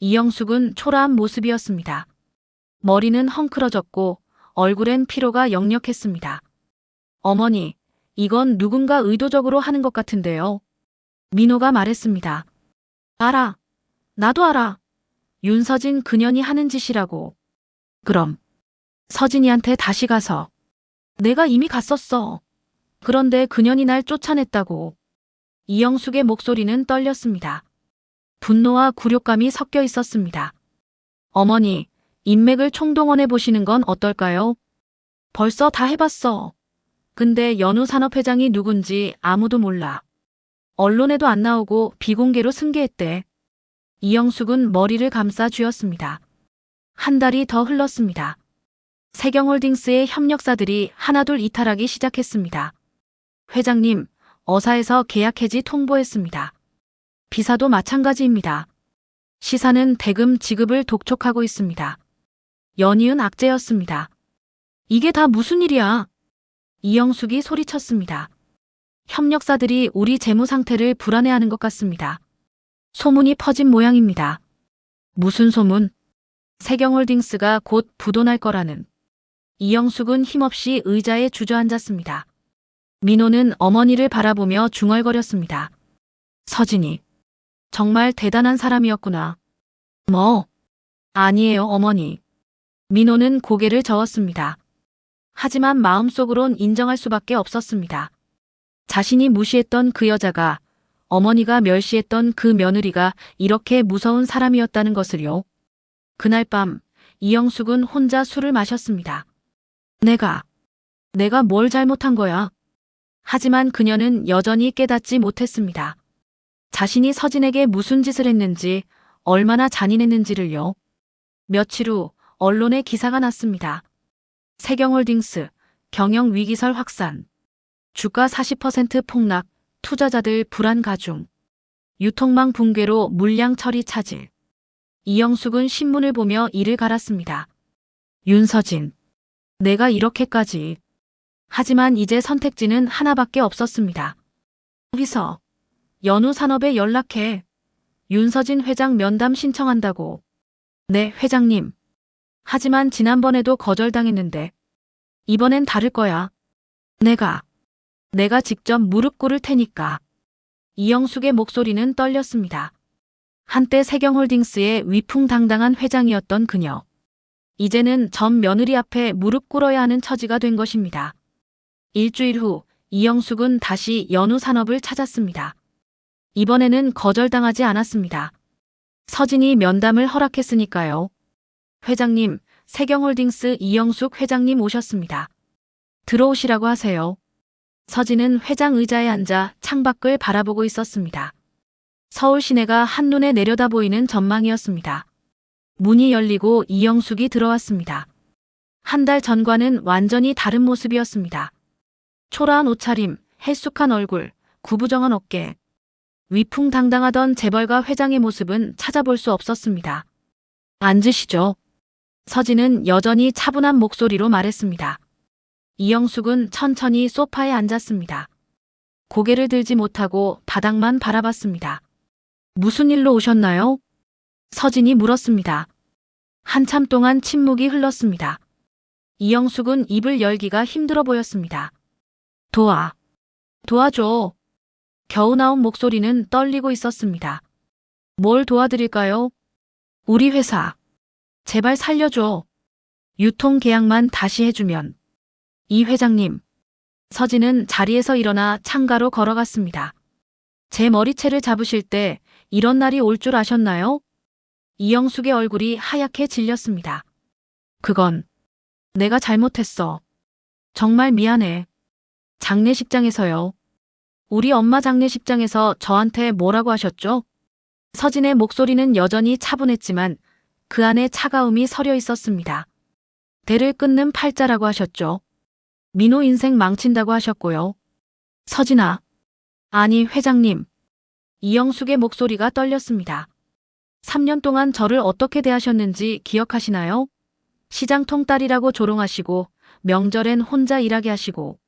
이영숙은 초라한 모습이었습니다. 머리는 헝클어졌고 얼굴엔 피로가 역력했습니다. 어머니, 이건 누군가 의도적으로 하는 것 같은데요. 민호가 말했습니다. 알아. 나도 알아. 윤서진 그년이 하는 짓이라고. 그럼 서진이한테 다시 가서. 내가 이미 갔었어. 그런데 그년이 날 쫓아냈다고. 이영숙의 목소리는 떨렸습니다. 분노와 굴욕감이 섞여 있었습니다. 어머니, 인맥을 총동원해 보시는 건 어떨까요? 벌써 다 해봤어. 근데 연우 산업회장이 누군지 아무도 몰라. 언론에도 안 나오고 비공개로 승계했대. 이영숙은 머리를 감싸 쥐었습니다. 한 달이 더 흘렀습니다. 세경홀딩스의 협력사들이 하나둘 이탈하기 시작했습니다. 회장님, 어사에서 계약 해지 통보했습니다. 비사도 마찬가지입니다. 시사는 대금 지급을 독촉하고 있습니다. 연이은 악재였습니다. 이게 다 무슨 일이야? 이영숙이 소리쳤습니다. 협력사들이 우리 재무 상태를 불안해하는 것 같습니다. 소문이 퍼진 모양입니다. 무슨 소문? 세경홀딩스가 곧 부도날 거라는. 이영숙은 힘없이 의자에 주저앉았습니다. 민호는 어머니를 바라보며 중얼거렸습니다. 서진이. 정말 대단한 사람이었구나. 뭐? 아니에요, 어머니. 민호는 고개를 저었습니다. 하지만 마음속으론 인정할 수밖에 없었습니다. 자신이 무시했던 그 여자가, 어머니가 멸시했던 그 며느리가 이렇게 무서운 사람이었다는 것을요. 그날 밤 이영숙은 혼자 술을 마셨습니다. 내가 뭘 잘못한 거야? 하지만 그녀는 여전히 깨닫지 못했습니다. 자신이 서진에게 무슨 짓을 했는지, 얼마나 잔인했는지를요. 며칠 후 언론에 기사가 났습니다. 세경홀딩스 경영 위기설 확산, 주가 40% 폭락, 투자자들 불안 가중, 유통망 붕괴로 물량 처리 차질. 이영숙은 신문을 보며 이를 갈았습니다. 윤서진, 내가 이렇게까지. 하지만 이제 선택지는 하나밖에 없었습니다. 여기서 연우 산업에 연락해. 윤서진 회장 면담 신청한다고. 네, 회장님. 하지만 지난번에도 거절당했는데 이번엔 다를 거야. 내가 직접 무릎 꿇을 테니까. 이영숙의 목소리는 떨렸습니다. 한때 세경홀딩스의 위풍당당한 회장이었던 그녀. 이제는 전 며느리 앞에 무릎 꿇어야 하는 처지가 된 것입니다. 일주일 후 이영숙은 다시 연우 산업을 찾았습니다. 이번에는 거절당하지 않았습니다. 서진이 면담을 허락했으니까요. 회장님, 세경홀딩스 이영숙 회장님 오셨습니다. 들어오시라고 하세요. 서진은 회장 의자에 앉아 창밖을 바라보고 있었습니다. 서울 시내가 한눈에 내려다 보이는 전망이었습니다. 문이 열리고 이영숙이 들어왔습니다. 한 달 전과는 완전히 다른 모습이었습니다. 초라한 옷차림, 헬쑥한 얼굴, 구부정한 어깨. 위풍당당하던 재벌가 회장의 모습은 찾아볼 수 없었습니다. 앉으시죠. 서진은 여전히 차분한 목소리로 말했습니다. 이영숙은 천천히 소파에 앉았습니다. 고개를 들지 못하고 바닥만 바라봤습니다. 무슨 일로 오셨나요? 서진이 물었습니다. 한참 동안 침묵이 흘렀습니다. 이영숙은 입을 열기가 힘들어 보였습니다. 도와줘. 겨우 나온 목소리는 떨리고 있었습니다. 뭘 도와드릴까요? 우리 회사. 제발 살려줘. 유통 계약만 다시 해주면. 이 회장님. 서진은 자리에서 일어나 창가로 걸어갔습니다. 제 머리채를 잡으실 때 이런 날이 올 줄 아셨나요? 이영숙의 얼굴이 하얗게 질렸습니다. 그건 내가 잘못했어. 정말 미안해. 장례식장에서요. 우리 엄마 장례식장에서 저한테 뭐라고 하셨죠? 서진의 목소리는 여전히 차분했지만 그 안에 차가움이 서려 있었습니다. 대를 끊는 팔자라고 하셨죠. 민호 인생 망친다고 하셨고요. 서진아. 아니, 회장님. 이영숙의 목소리가 떨렸습니다. 3년 동안 저를 어떻게 대하셨는지 기억하시나요? 시장 통딸이라고 조롱하시고 명절엔 혼자 일하게 하시고.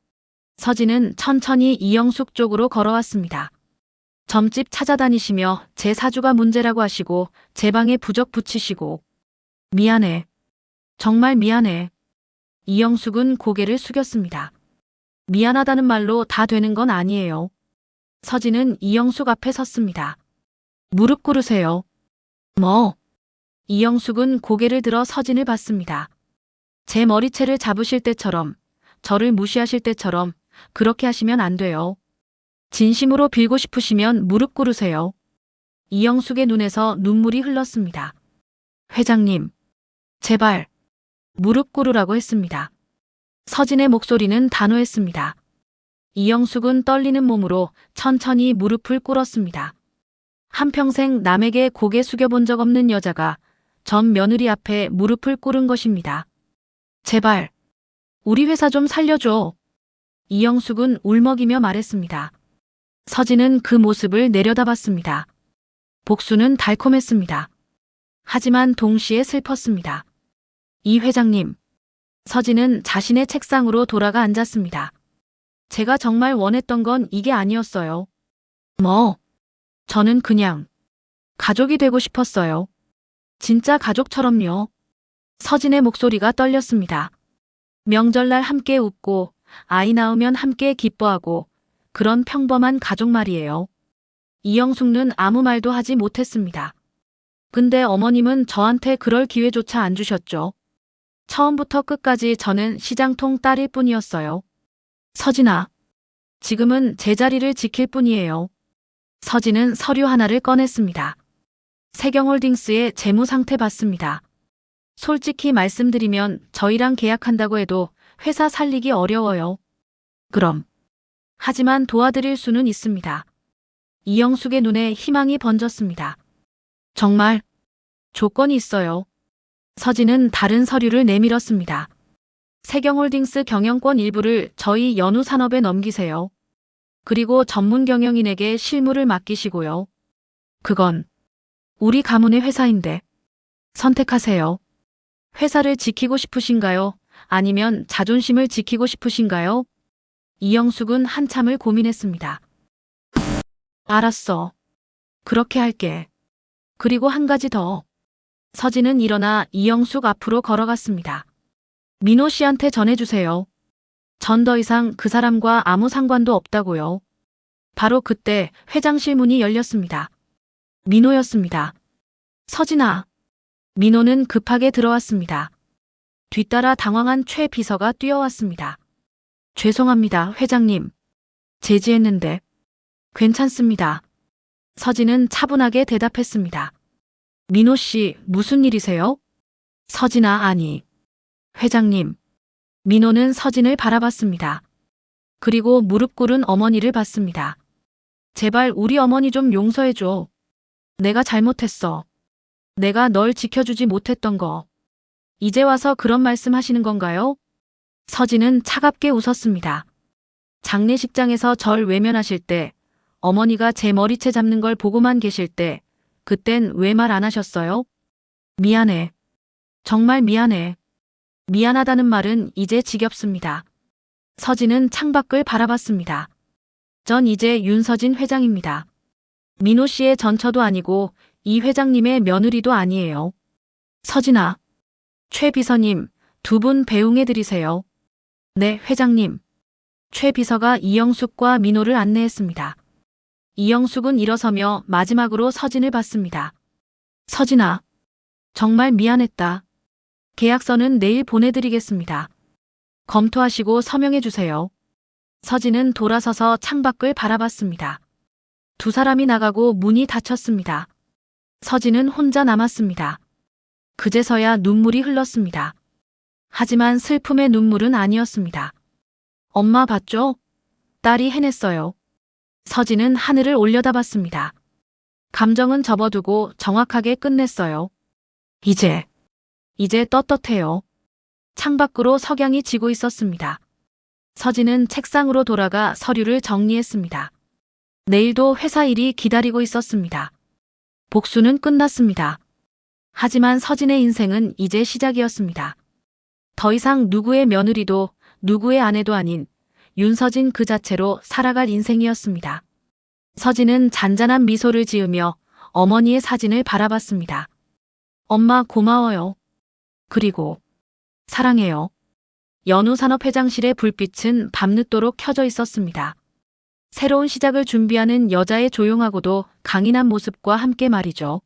서진은 천천히 이영숙 쪽으로 걸어왔습니다. 점집 찾아다니시며 제 사주가 문제라고 하시고 제 방에 부적 붙이시고. 미안해. 정말 미안해. 이영숙은 고개를 숙였습니다. 미안하다는 말로 다 되는 건 아니에요. 서진은 이영숙 앞에 섰습니다. 무릎 꿇으세요. 뭐? 이영숙은 고개를 들어 서진을 봤습니다. 제 머리채를 잡으실 때처럼, 저를 무시하실 때처럼 그렇게 하시면 안 돼요. 진심으로 빌고 싶으시면 무릎 꿇으세요. 이영숙의 눈에서 눈물이 흘렀습니다. 회장님, 제발 무릎 꿇으라고 했습니다. 서진의 목소리는 단호했습니다. 이영숙은 떨리는 몸으로 천천히 무릎을 꿇었습니다. 한평생 남에게 고개 숙여본 적 없는 여자가 전 며느리 앞에 무릎을 꿇은 것입니다. 제발, 우리 회사 좀 살려줘. 이영숙은 울먹이며 말했습니다. 서진은 그 모습을 내려다봤습니다. 복수는 달콤했습니다. 하지만 동시에 슬펐습니다. 이 회장님. 서진은 자신의 책상으로 돌아가 앉았습니다. 제가 정말 원했던 건 이게 아니었어요. 저는 그냥 가족이 되고 싶었어요. 진짜 가족처럼요. 서진의 목소리가 떨렸습니다. 명절날 함께 웃고 아이 낳으면 함께 기뻐하고 그런 평범한 가족 말이에요. 이영숙는 아무 말도 하지 못했습니다. 근데 어머님은 저한테 그럴 기회조차 안 주셨죠. 처음부터 끝까지 저는 시장통 딸일 뿐이었어요. 서진아, 지금은 제 자리를 지킬 뿐이에요. 서진은 서류 하나를 꺼냈습니다. 세경홀딩스의 재무 상태 봤습니다. 솔직히 말씀드리면 저희랑 계약한다고 해도 회사 살리기 어려워요. 그럼. 하지만 도와드릴 수는 있습니다. 이영숙의 눈에 희망이 번졌습니다. 정말 조건이 있어요. 서진은 다른 서류를 내밀었습니다. 세경홀딩스 경영권 일부를 저희 연우산업에 넘기세요. 그리고 전문 경영인에게 실무를 맡기시고요. 그건 우리 가문의 회사인데 선택하세요. 회사를 지키고 싶으신가요? 아니면 자존심을 지키고 싶으신가요? 이영숙은 한참을 고민했습니다. 알았어. 그렇게 할게. 그리고 한 가지 더. 서진은 일어나 이영숙 앞으로 걸어갔습니다. 민호 씨한테 전해주세요. 전 더 이상 그 사람과 아무 상관도 없다고요. 바로 그때 회장실 문이 열렸습니다. 민호였습니다. 서진아. 민호는 급하게 들어왔습니다. 뒤따라 당황한 최 비서가 뛰어왔습니다. 죄송합니다, 회장님. 제지했는데. 괜찮습니다. 서진은 차분하게 대답했습니다. 민호 씨, 무슨 일이세요? 서진아, 아니. 회장님. 민호는 서진을 바라봤습니다. 그리고 무릎 꿇은 어머니를 봤습니다. 제발 우리 어머니 좀 용서해줘. 내가 잘못했어. 내가 널 지켜주지 못했던 거. 이제 와서 그런 말씀 하시는 건가요? 서진은 차갑게 웃었습니다. 장례식장에서 절 외면하실 때, 어머니가 제 머리채 잡는 걸 보고만 계실 때, 그땐 왜 말 안 하셨어요? 미안해. 정말 미안해. 미안하다는 말은 이제 지겹습니다. 서진은 창밖을 바라봤습니다. 전 이제 윤서진 회장입니다. 민호 씨의 전처도 아니고 이 회장님의 며느리도 아니에요. 서진아. 최 비서님, 두 분 배웅해드리세요. 네, 회장님. 최 비서가 이영숙과 민호를 안내했습니다. 이영숙은 일어서며 마지막으로 서진을 봤습니다. 서진아. 정말 미안했다. 계약서는 내일 보내드리겠습니다. 검토하시고 서명해주세요. 서진은 돌아서서 창밖을 바라봤습니다. 두 사람이 나가고 문이 닫혔습니다. 서진은 혼자 남았습니다. 그제서야 눈물이 흘렀습니다. 하지만 슬픔의 눈물은 아니었습니다. 엄마 봤죠? 딸이 해냈어요. 서진은 하늘을 올려다봤습니다. 감정은 접어두고 정확하게 끝냈어요. 이제 떳떳해요. 창밖으로 석양이 지고 있었습니다. 서진은 책상으로 돌아가 서류를 정리했습니다. 내일도 회사 일이 기다리고 있었습니다. 복수는 끝났습니다. 하지만 서진의 인생은 이제 시작이었습니다. 더 이상 누구의 며느리도 누구의 아내도 아닌 윤서진 그 자체로 살아갈 인생이었습니다. 서진은 잔잔한 미소를 지으며 어머니의 사진을 바라봤습니다. 엄마 고마워요. 그리고 사랑해요. 연우산업회장실의 불빛은 밤늦도록 켜져 있었습니다. 새로운 시작을 준비하는 여자의 조용하고도 강인한 모습과 함께 말이죠.